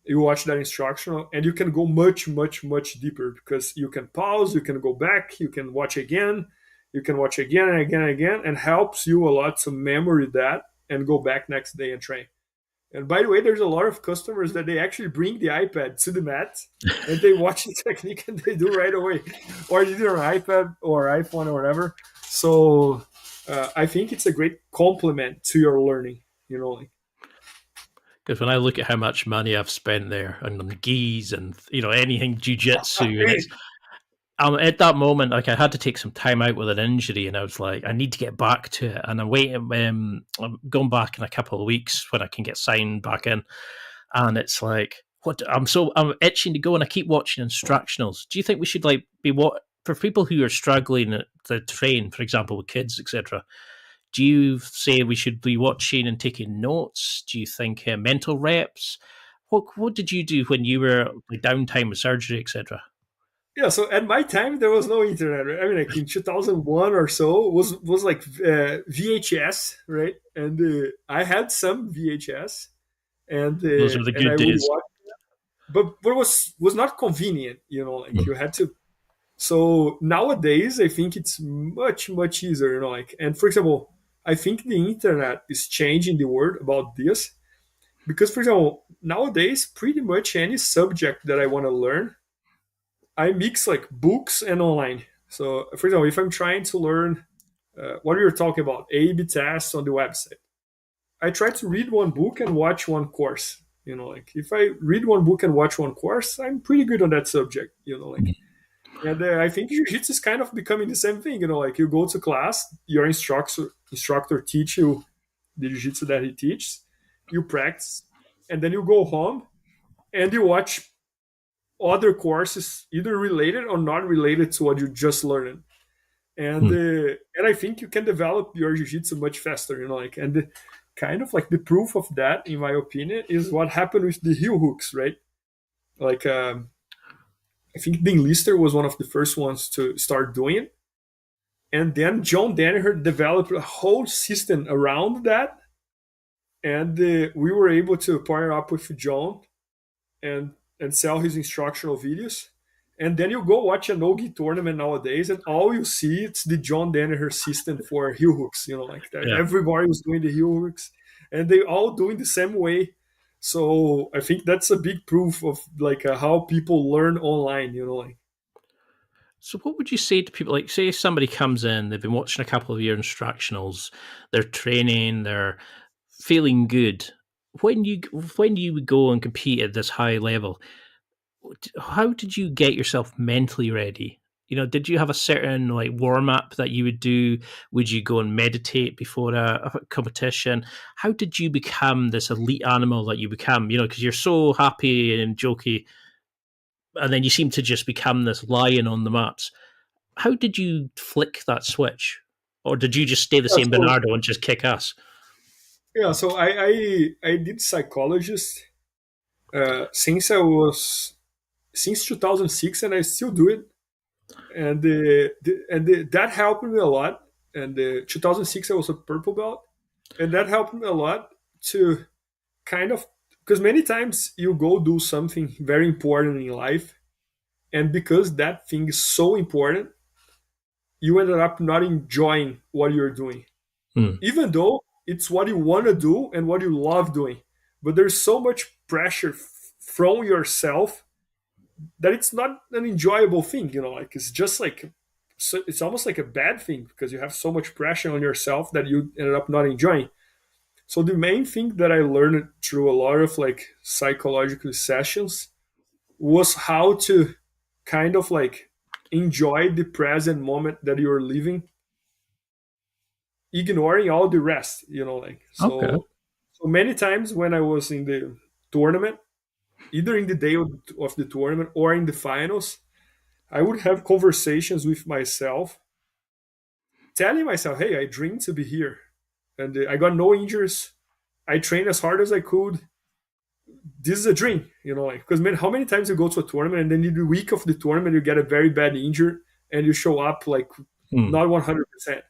You watch that instructional, and you can go much, much, much deeper because you can pause, you can go back, you can watch again, you can watch again and again and again, and helps you a lot to memory that and go back next day and train. And by the way, there's a lot of customers that they actually bring the iPad to the mat and they watch the technique and they do right away, or either an iPad or iPhone or whatever. So I think it's a great complement to your learning. Like, Because when I look at how much money I've spent there on them gis and anything jujitsu, and it's at that moment, like I had to take some time out with an injury, and I was like, I need to get back to it, and I'm waiting. I'm going back in a couple of weeks when I can get signed back in, and it's like, I'm itching to go, and I keep watching instructionals. Do you think we should be what for people who are struggling to train, for example, with kids, etc.? Do you say we should be watching and taking notes? Do you think mental reps? What did you do when you were downtime with surgery, etc.? Yeah, so at my time there was no internet. Right? I mean, like in 2001 or so was like VHS, right? And I had some VHS, Those were the and good I would days. watch, but it was not convenient. Like you had to. So nowadays, I think it's much much easier. Like, and for example, I think the internet is changing the world about this because, for example, nowadays, pretty much any subject that I want to learn, I mix like books and online. So, for example, if I'm trying to learn what we were talking about, A/B tests on the website, I try to read one book and watch one course. Like if I read one book and watch one course, I'm pretty good on that subject. Like, and I think jiu-jitsu is kind of becoming the same thing. Like you go to class, your instructor teach you the jiu-jitsu that he teaches, you practice, and then you go home and you watch other courses either related or not related to what you just learned. And I think you can develop your jiu-jitsu much faster. Like, and kind of like the proof of that, in my opinion, is what happened with the heel hooks, right? Like, I think Dean Lister was one of the first ones to start doing it, and then John Danaher developed a whole system around that, and we were able to partner up with John and sell his instructional videos. And then you go watch a no-gi tournament nowadays, and all you see it's the John Danaher system for heel hooks. Like that. Yeah. Everybody was doing the heel hooks, and they all doing the same way. So I think that's a big proof of like how people learn online. Like. So, what would you say to people? Like, say somebody comes in, they've been watching a couple of your instructionals, they're training, they're feeling good. When you would go and compete at this high level, how did you get yourself mentally ready? Did you have a certain warm up that you would do? Would you go and meditate before a competition? How did you become this elite animal that you become? Because you're so happy and jokey, and then you seem to just become this lion on the mats. How did you flick that switch, or did you just stay the same So, Bernardo and just kick ass? yeah, so I did psychologist since I was since 2006, and I still do it. And that helped me a lot. And 2006, I was a purple belt, and that helped me a lot to kind of because many times you go do something very important in life, and because that thing is so important, you ended up not enjoying what you're doing, Hmm. even though it's what you want to do and what you love doing. But there's so much pressure from yourself that it's not an enjoyable thing. Like it's just like so it's almost like a bad thing because you have so much pressure on yourself that you ended up not enjoying. So the main thing that I learned through a lot of like psychological sessions was how to kind of like enjoy the present moment that you're living, ignoring all the rest. Like Okay. so many times when I was in the tournament, either in the day of the tournament or in the finals, I would have conversations with myself, telling myself, "Hey, I dreamed to be here, and I got no injuries. I trained as hard as I could. This is a dream." Like because man, how many times you go to a tournament and then in the week of the tournament you get a very bad injury and you show up like Mm. not 100%,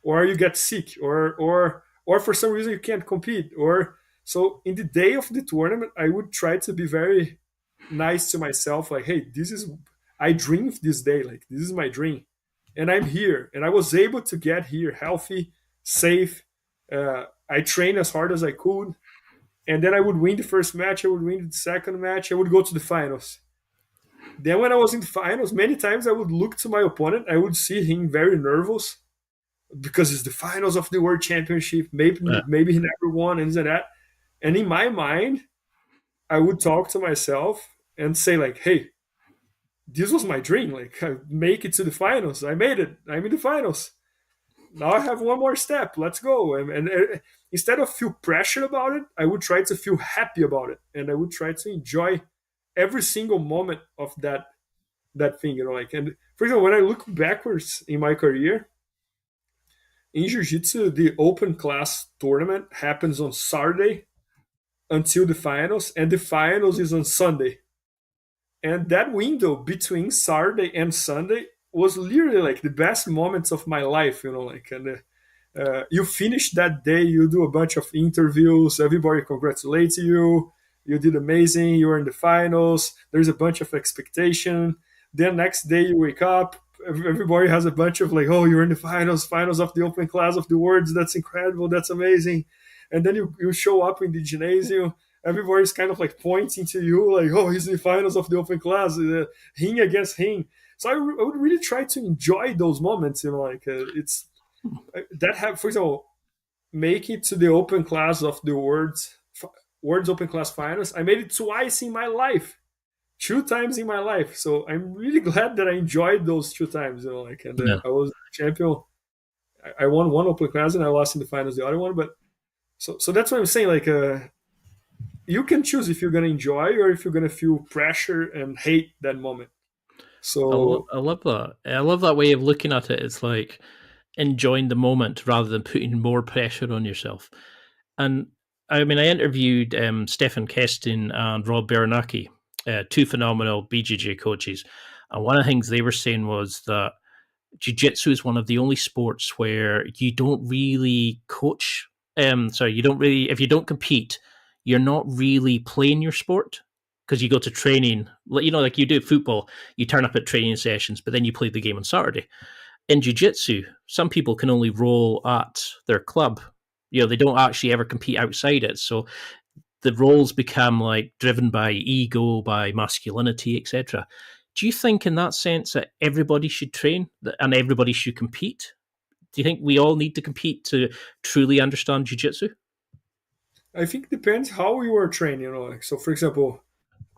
or you get sick, or for some reason you can't compete, or so in the day of the tournament I would try to be very nice to myself, like, hey, this is, I dreamed this day, like this is my dream, and I'm here, and I was able to get here healthy, safe. I trained as hard as I could, and then I would win the first match, I would win the second match, I would go to the finals. Then when I was in the finals, many times I would look to my opponent, I would see him very nervous because it's the finals of the world championship. Yeah. Maybe he never won and this and that. And in my mind, I would talk to myself and say like, "Hey, this was my dream. Like, I make it to the finals. I made it. I'm in the finals. Now I have one more step. Let's go." And instead of feel pressure about it, I would try to feel happy about it, and I would try to enjoy every single moment of that thing. Like, and for example, when I look backwards in my career, in jiu-jitsu, the open class tournament happens on Saturday until the finals, and the finals is on Sunday. And that window between Saturday and Sunday was literally like the best moments of my life, like, and you finish that day, you do a bunch of interviews, everybody congratulates you, you did amazing, you were in the finals, there's a bunch of expectation. Then next day you wake up, everybody has a bunch of like, oh, you're in the finals of the open class of the worlds, that's incredible, that's amazing. And then you show up in the gymnasium, everybody's kind of like pointing to you like, oh, he's in the finals of the open class, him against him. So I would really try to enjoy those moments, like, it's that have, for example, make it to the open class of the world's open class finals. I made it twice in my life, two times in my life. So I'm really glad that I enjoyed those two times, like, and Yeah. I was champion. I won one open class and I lost in the finals the other one. But so that's what I'm saying, like, you can choose if you're gonna enjoy or if you're gonna feel pressure and hate that moment. So I love that. I love that way of looking at it. It's like enjoying the moment rather than putting more pressure on yourself. And I mean, I interviewed Stefan Kestin and Rob Bernacki, two phenomenal BJJ coaches. And one of the things they were saying was that jiu-jitsu is one of the only sports where you don't really coach. You don't really, if you don't compete, you're not really playing your sport because you go to training, like you do football, you turn up at training sessions, but then you play the game on Saturday. In jiu-jitsu, some people can only roll at their club. They don't actually ever compete outside it. So the roles become like driven by ego, by masculinity, etc. Do you think in that sense that everybody should train and everybody should compete? Do you think we all need to compete to truly understand jiu-jitsu? I think it depends how you are training, like, so for example,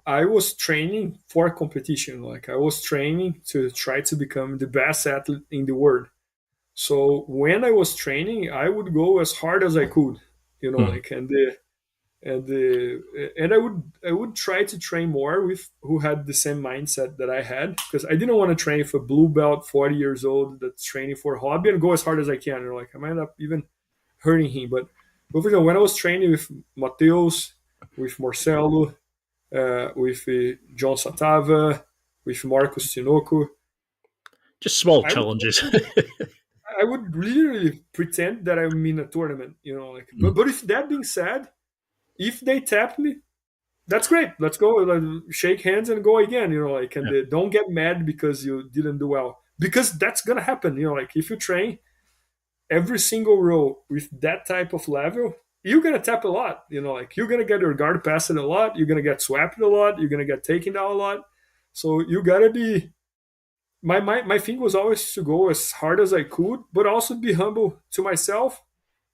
I was training for competition. Like, I was training to try to become the best athlete in the world. So when I was training, I would go as hard as I could, Hmm. like, and I would try to train more with who had the same mindset that I had, because I didn't want to train for a blue belt 40 years old that's training for a hobby and go as hard as I can. Like, I might not even hurting him, but for example, when I was training with Mateus, with Marcelo, with John Satava, with Marcos Tinoco, Just small I would challenges. I would really pretend that I'm in a tournament, like. But Mm. but if that being said, if they tap me, that's great. Let's go, like, shake hands and go again, like, and Yeah. don't get mad because you didn't do well, because that's gonna happen, like, if you train every single row with that type of level, you're gonna tap a lot, like, you're gonna get your guard passed a lot, you're gonna get swapped a lot, you're gonna get taken down a lot. So you gotta be, my thing was always to go as hard as I could, but also be humble to myself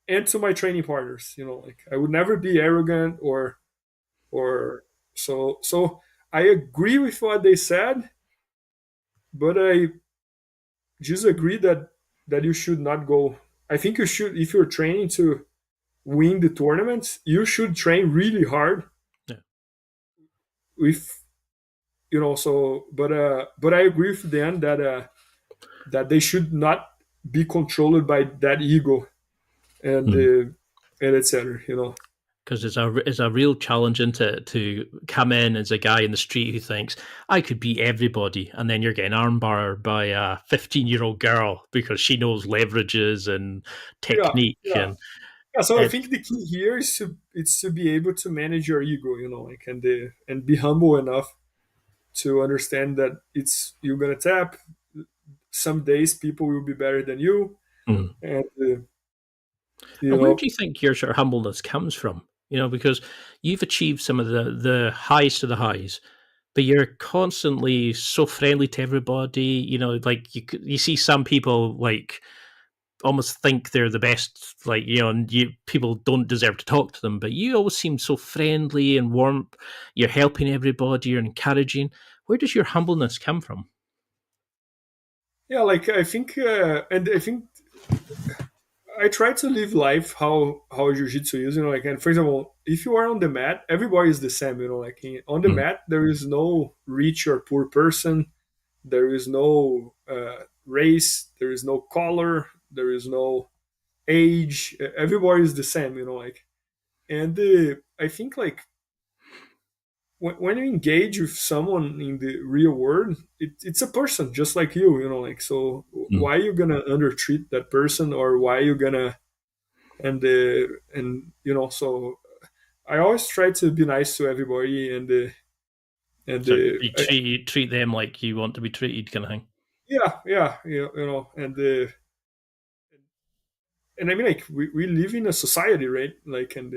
and to my training partners. Like, I would never be arrogant or so. I agree with what they said, but I disagree that you should not go. I think you should, if you're training to win the tournaments, you should train really hard Yeah. with, so, but I agree with them that they should not be controlled by that ego and Mm. and etc. because it's a real challenge into to come in as a guy in the street who thinks I could beat everybody, and then you're getting armbarred by a 15-year-old girl because she knows leverages and Yeah, technique, yeah. and Yeah, so I it, think the key here is to be able to manage your ego, like, and be humble enough to understand that it's you're gonna tap. Some days people will be better than you, mm. and And where do you think your sort of humbleness comes from? Because you've achieved some of the highest of the highs, but you're constantly so friendly to everybody. Like you see some people like almost think they're the best, like and people don't deserve to talk to them. But you always seem so friendly and warm. You're helping everybody. You're encouraging. Where does your humbleness come from? yeah, like I think, and I think I try to live life how jiu-jitsu is, like, and for example, if you are on the mat, everybody is the same, like on the Mm, mat, there is no rich or poor person, there is no race, there is no color, there is no age, everybody is the same, like, and I think like when you engage with someone in the real world, it's a person just like you, like, so mm. why are you gonna undertreat that person, or why are you gonna and so I always try to be nice to everybody, and So you treat them like you want to be treated, kind of thing. yeah, yeah, and I mean, like, we live in a society, right? Like, and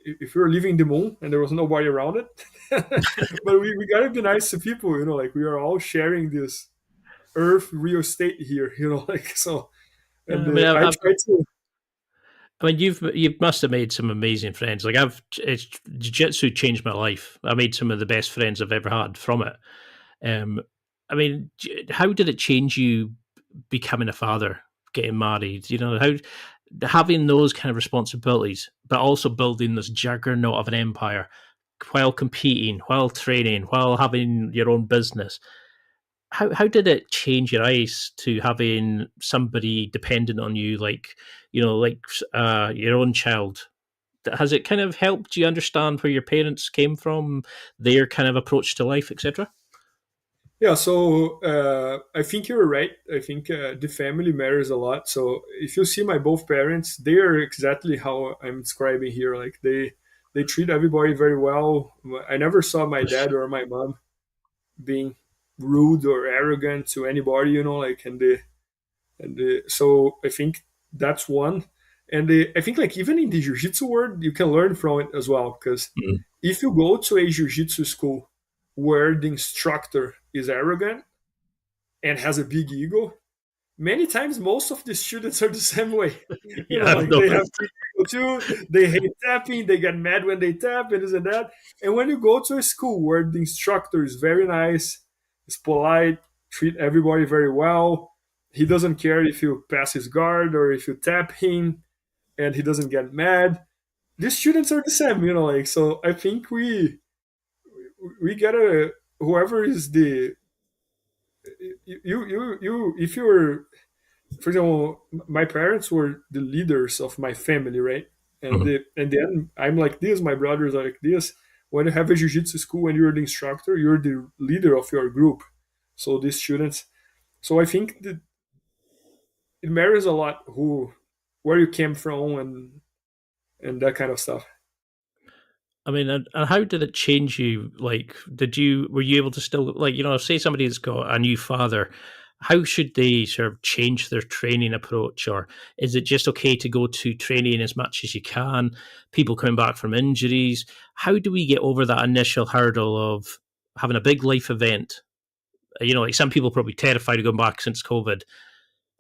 if we were living in the moon and there was nobody around it, but we gotta be nice to people, like we are all sharing this earth real estate here, like, so, Yeah, and I mean, I try to. you must have made some amazing friends. Like jiu-jitsu changed my life. I made some of the best friends I've ever had from it. Um, I mean, how did it change you becoming a father, getting married? How having those kind of responsibilities, but also building this juggernaut of an empire while competing, while training, while having your own business. How did it change your eyes to having somebody dependent on you, like your own child? Has it kind of helped you understand where your parents came from, their kind of approach to life, etc.? Yeah, so I think you're right. I think the family matters a lot. So if you see my both parents, they are exactly how I'm describing here. Like, they treat everybody very well. I never saw my dad or my mom being rude or arrogant to anybody, like, so I think that's one. And I think, like, even in the jiu-jitsu world, you can learn from it as well, because Mm. if you go to a jiu-jitsu school where the instructor is arrogant and has a big ego, many times most of the students are the same way. Yeah, I've Like, they have noticed. big ego too. They hate tapping. They get mad when they tap, and this and that. And when you go to a school where the instructor is very nice, is polite, treat everybody very well, he doesn't care if you pass his guard or if you tap him, and he doesn't get mad. The students are the same, like, so I think we gotta, whoever is the you if you're, for example, my parents were the leaders of my family, right? And Mhm. then I'm like this, my brothers are like this. When you have a jiu-jitsu school and you're the instructor, you're the leader of your group. So these students, so I think that it matters a lot where you came from, and that kind of stuff. I mean, and how did it change you? Like, were you able to still, like, say somebody's got a new father, how should they sort of change their training approach? Or is it just okay to go to training as much as you can? People coming back from injuries, how do we get over that initial hurdle of having a big life event? Like some people are probably terrified of going back since COVID.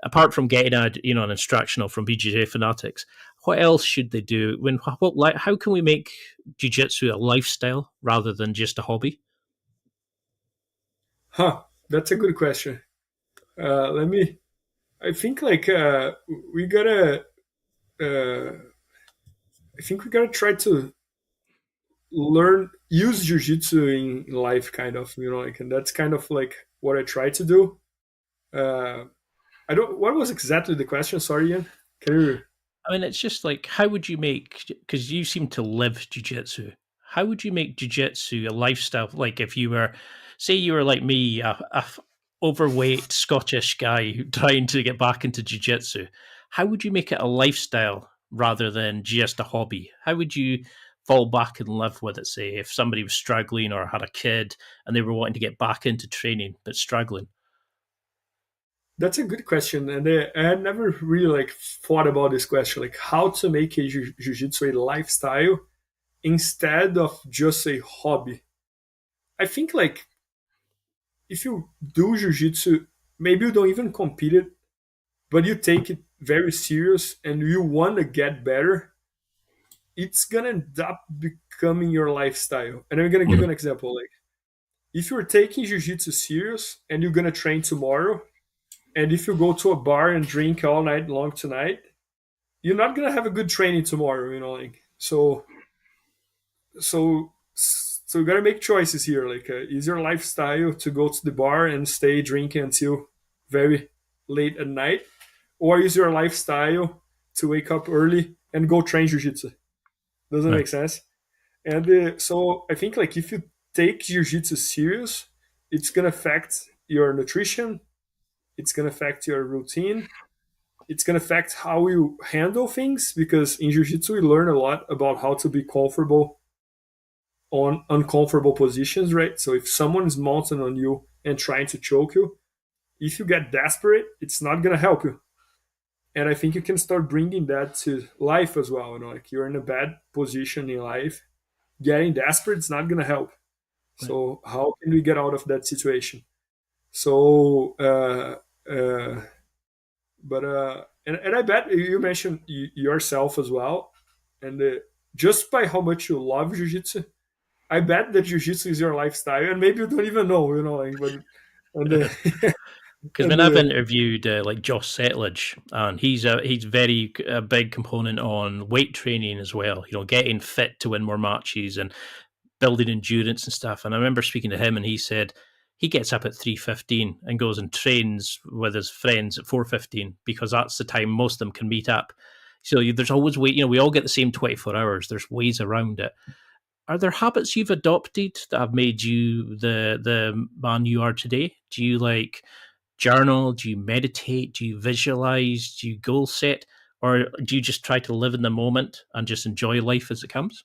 Apart from getting an instructional from BJJ fanatics, what else should they do? How can we make jiu-jitsu a lifestyle rather than just a hobby? Huh, that's a good question. Let me, I think, like, we gotta uh, I think we gotta try to use jiu-jitsu in life, kind of, like, and that's kind of like what I try to do. uh I don't, what was exactly the question? Sorry, Ian, can you? I mean, it's just like, how would you make, because you seem to live jujitsu, how would you make jujitsu a lifestyle? Like, if you were, say, you were like me, overweight Scottish guy trying to get back into jujitsu, how would you make it a lifestyle rather than just a hobby? How would you fall back and live with it? Say, if somebody was struggling or had a kid and they were wanting to get back into training but struggling. That's a good question, and I had never really like thought about this question, like how to make a jiu-jitsu a lifestyle instead of just a hobby. I think like if you do jiu-jitsu, maybe you don't even compete it, but you take it very serious and you want to get better, it's gonna end up becoming your lifestyle. And I'm gonna give you an Mhm. example. Like if you're taking jiu-jitsu serious and you're gonna train tomorrow, and if you go to a bar and drink all night long tonight, you're not gonna have a good training tomorrow. Like so you gotta make choices here. Like, is your lifestyle to go to the bar and stay drinking until very late at night, or is your lifestyle to wake up early and go train jiu-jitsu? Doesn't Right. make sense. And so I think like if you take jiu-jitsu serious, it's gonna affect your nutrition. It's gonna affect your routine. It's gonna affect how you handle things because in jiu-jitsu we learn a lot about how to be comfortable on uncomfortable positions, right? So if someone is mounting on you and trying to choke you, if you get desperate, it's not gonna help you. And I think you can start bringing that to life as well. Like you're in a bad position in life, getting desperate is not gonna help. Right. So how can we get out of that situation? So, and I bet you mentioned yourself as well, and just by how much you love jujitsu, I bet that jujitsu is your lifestyle, and maybe you don't even know, like, but and Because and when I've interviewed like Josh Settlage, and he's very a big component on weight training as well. You know, getting fit to win more matches and building endurance and stuff. And I remember speaking to him, and he said he gets up at 3:15 and goes and trains with his friends at 4:15 because that's the time most of them can meet up. So there's always way. You know, we all get the same 24 hours. There's ways around it. Are there habits you've adopted that have made you the man you are today? Do you like journal? Do you meditate? Do you visualize? Do you goal set? Or do you just try to live in the moment and just enjoy life as it comes?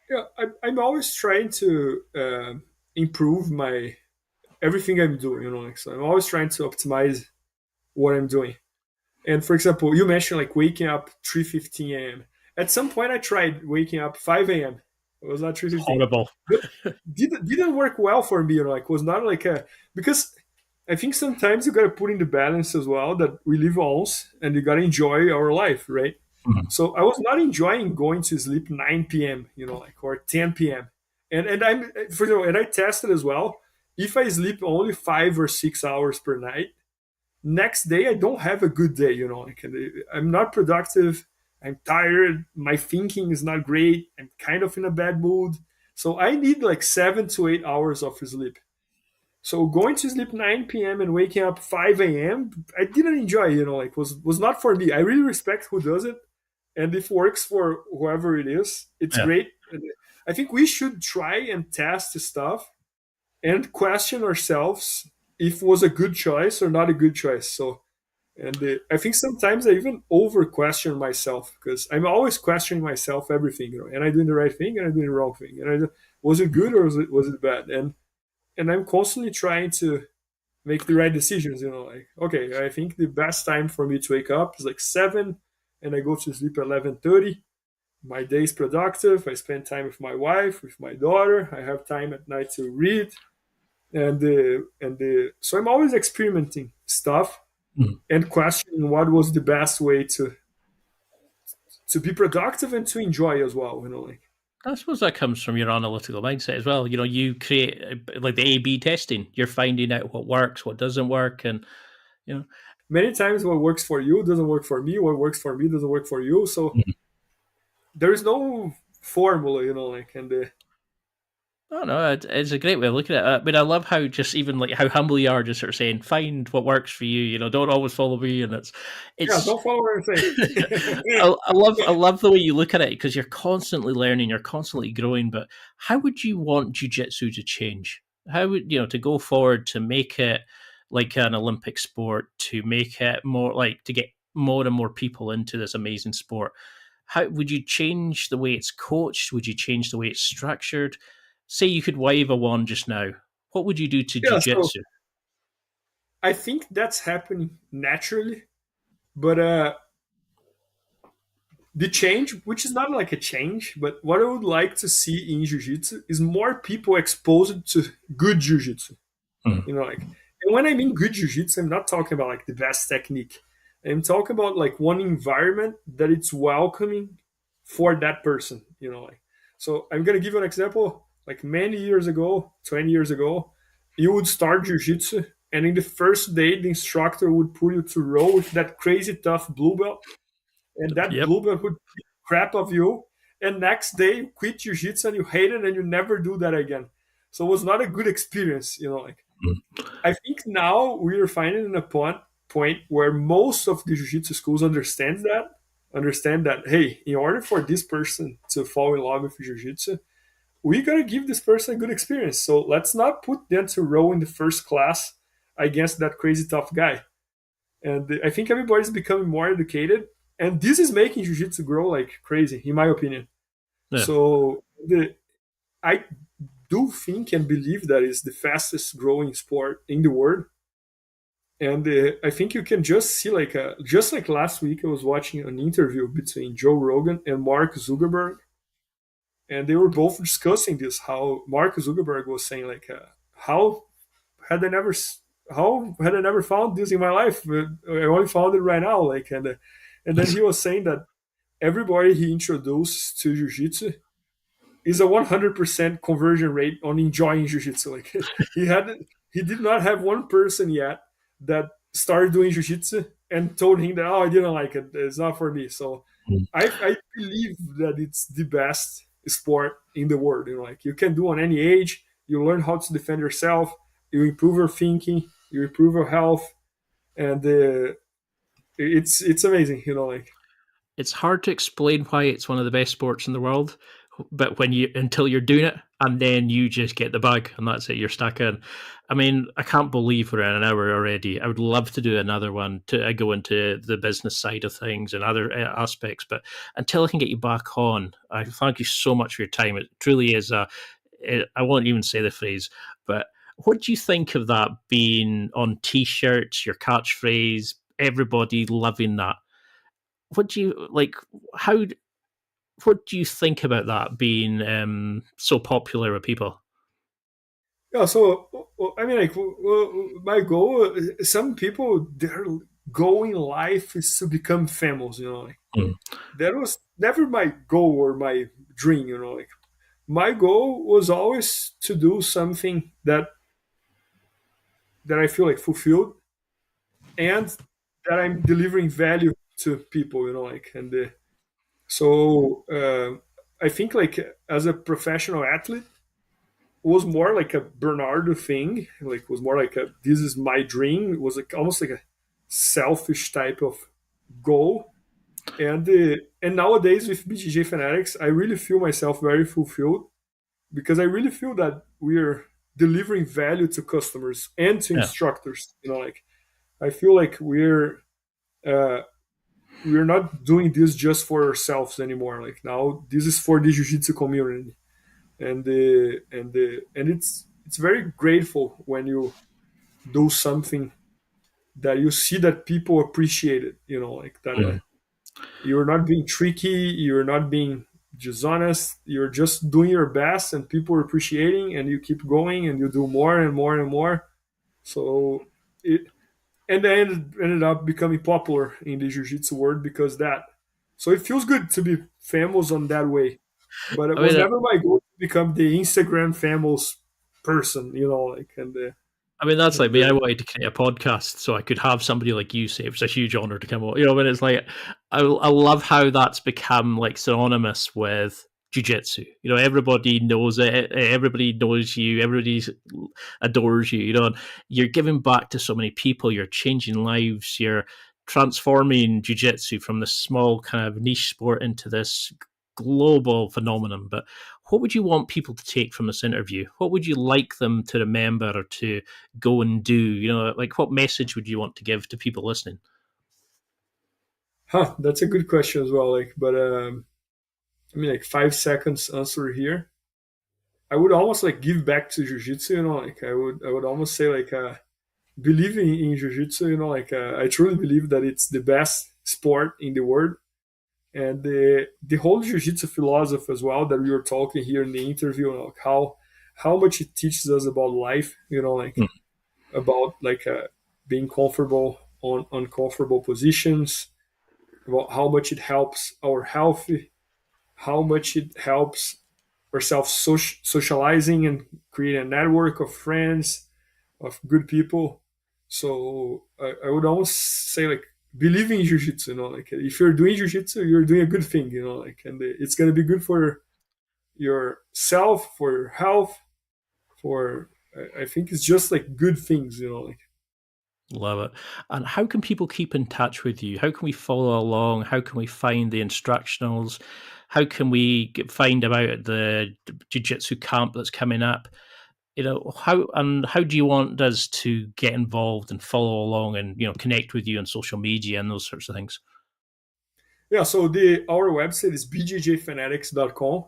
yeah, I'm always trying to improve my everything I'm doing, like, so I'm always trying to optimize what I'm doing. And for example, you mentioned like waking up 3:15 a.m. At some point, I tried waking up 5 a.m. It was not 3:15, Horrible. but didn't work well for me. Like was not like a because I think sometimes you gotta put in the balance as well that we live once and you gotta enjoy our life, right? Mhm. So I was not enjoying going to sleep 9 p.m. Like or 10 p.m. And I'm for example, and I tested as well. If I sleep only 5 or 6 hours per night, next day I don't have a good day. Like I'm not productive. I'm tired. My thinking is not great. I'm kind of in a bad mood. So I need like 7 to 8 hours of sleep. So going to sleep 9 p.m. and waking up 5 a.m. I didn't enjoy. Like was not for me. I really respect who does it, and if it works for whoever it is, it's Yeah. great. And I think we should try and test stuff and question ourselves if it was a good choice or not a good choice. So, and I think sometimes I even over question myself because I'm always questioning myself everything. Am I doing the right thing and I'm doing the wrong thing? And was it good or was it bad? And I'm constantly trying to make the right decisions. Like okay, I think the best time for me to wake up is like 7, and I go to sleep at 11:30. My day is productive. I spend time with my wife, with my daughter. I have time at night to read, and so I'm always experimenting stuff Mhm. and questioning what was the best way to be productive and to enjoy as well. Like I suppose that comes from your analytical mindset as well. You know, you create like the A/B testing. You're finding out what works, what doesn't work, and you know. many times, what works for you doesn't work for me. What works for me doesn't work for you. So Mhm. there is no formula. Like Oh no, it's a great way of looking at it. I mean, I love how just even like how humble you are, just sort of saying, "Find what works for you." Don't always follow me, and Yeah, it's. don't follow what I'm saying. I love the way you look at it because you're constantly learning, you're constantly growing. But how would you want jujitsu to change? How would to go forward to make it like an Olympic sport, to make it more like to get more and more people into this amazing sport? How would you change the way it's coached? Would you change the way it's structured? Say you could wave a wand just now. What would you do to Yeah, so jujitsu? I think that's happening naturally, but the change, which is not like a change, but what I would like to see in jiu-jitsu is more people exposed to good jiu-jitsu. Mm. Like, and when I mean good jiu-jitsu, I'm not talking about like the best technique. I'm talking about like one environment that it's welcoming for that person. Like, so I'm gonna give you an example. Like many years ago, 20 years ago, you would start jiu-jitsu, and in the first day, the instructor would put you to row with that crazy tough blue belt, and that Yep. blue belt would beat crap of you. And next day, you quit jiu-jitsu and you hate it, and you never do that again. So it was not a good experience. Like, Mm. I think now we are finding a point where most of the jiu-jitsu schools understand that, hey, in order for this person to fall in love with jiu-jitsu, we gotta give this person a good experience. So let's not put them to row in the first class against that crazy tough guy. And I think everybody's becoming more educated, and this is making jiu-jitsu grow like crazy, in my opinion. Yeah. So I do think and believe that is the fastest growing sport in the world. And I think you can just see just like last week, I was watching an interview between Joe Rogan and Mark Zuckerberg, and they were both discussing this. How Mark Zuckerberg was saying like, how had I never how had I never found this in my life? I only found it right now. Like, and then he was saying that everybody he introduced to jiu-jitsu is a 100% conversion rate on enjoying jiu-jitsu. Like he did not have one person yet that started doing jiu-jitsu and told him that, oh, I didn't like it, it's not for me. So Mm. I believe that it's the best sport in the world. Like, you can do on any age. You learn how to defend yourself. You improve your thinking. You improve your health, and it's amazing. Like, It's hard to explain why it's one of the best sports in the world, but when you until you're doing it, and then you just get the bug, and that's it. You're stuck in. I mean, I can't believe we're in an hour already. I would love to do another one to go into the business side of things and other aspects, but until I can get you back on, I thank you so much for your time. It truly is a. I won't even say the phrase, but what do you think of that being on T-shirts, your catchphrase, everybody loving that? What do you like? How? What do you think about that being so popular with people? yeah. So I mean, like, my goal. Some people, their goal in life is to become famous. Like, Mm. that was never my goal or my dream. Like, my goal was always to do something that I feel like fulfilled, and that I'm delivering value to people. Like, and so I think, like, as a professional athlete, was more like a Bernardo thing. Like, was more like a, this is my dream. It was like almost like a selfish type of goal. And nowadays with BJJ Fanatics, I really feel myself very fulfilled, because I really feel that we're delivering value to customers and to Yeah. instructors. Like, I feel like uh, we're not doing this just for ourselves anymore. Like, now this is for the jiu-jitsu community, and it's very grateful when you do something that you see that people appreciate it. Like that. Mm. You're not being tricky. You're not being dishonest. You're just doing your best, and people are appreciating, and you keep going, and you do more and more and more. So it and then ended up becoming popular in the jiu-jitsu world because that. So it feels good to be famous on that way, but it I was mean, never my goal to become the Instagram famous person. Like, that's like and me. I wanted to create a podcast so I could have somebody like you say it was a huge honor to come on. When it's like, I love how that's become like synonymous with jiu-jitsu. Everybody knows it. Everybody knows you. Everybody adores you. And you're giving back to so many people. You're changing lives. You're transforming jiu-jitsu from this small kind of niche sport into this global phenomenon. But what would you want people to take from this interview? What would you like them to remember or to go and do? What message would you want to give to people listening? That's a good question as well. 5 seconds answer here. I would almost give back to jiu-jitsu. I would almost say believing in jiu-jitsu. I truly believe that it's the best sport in the world, and the whole jiu-jitsu philosophy as well that we were talking here in the interview, how much it teaches us about life. About being comfortable on uncomfortable positions, about how much it helps our health, how much it helps ourselves socializing and creating a network of friends, of good people. So I would almost say believe in jiu-jitsu. If you're doing jiu-jitsu, you're doing a good thing. And it's gonna be good for yourself, for your health, for I think it's just good things. Love it. And how can people keep in touch with you? How can we follow along? How can we find the instructionals? How can we find about the jiu-jitsu camp that's coming up? How do you want us to get involved and follow along and connect with you on social media and those sorts of things? Yeah, so our website is bjjfanatics.com,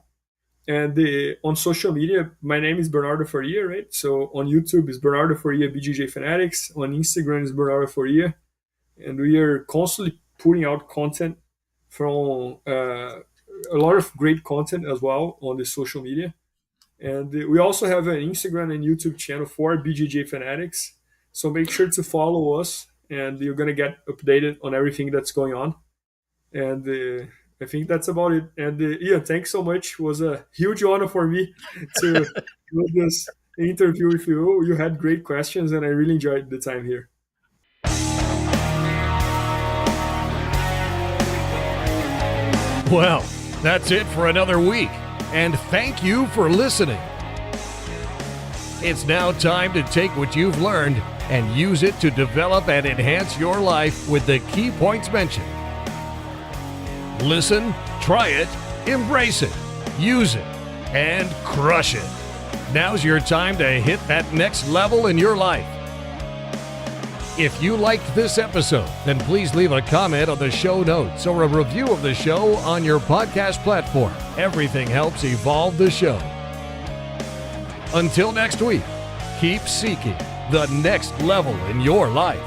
and on social media, my name is Bernardo Faria, right? So on YouTube is Bernardo Faria BJJ Fanatics. On Instagram is Bernardo Faria, and we are constantly putting out content from a lot of great content as well on the social media. And we also have an Instagram and YouTube channel for BJJ Fanatics. So make sure to follow us, and you're going to get updated on everything that's going on. And I think that's about it. And Ian, thanks so much. It was a huge honor for me to do this interview with you. You had great questions, and I really enjoyed the time here. Well, that's it for another week, and thank you for listening. It's now time to take what you've learned and use it to develop and enhance your life with the key points mentioned. Listen, try it, embrace it, use it, and crush it. Now's your time to hit that next level in your life. If you liked this episode, then please leave a comment on the show notes or a review of the show on your podcast platform. Everything helps evolve the show. Until next week, keep seeking the next level in your life.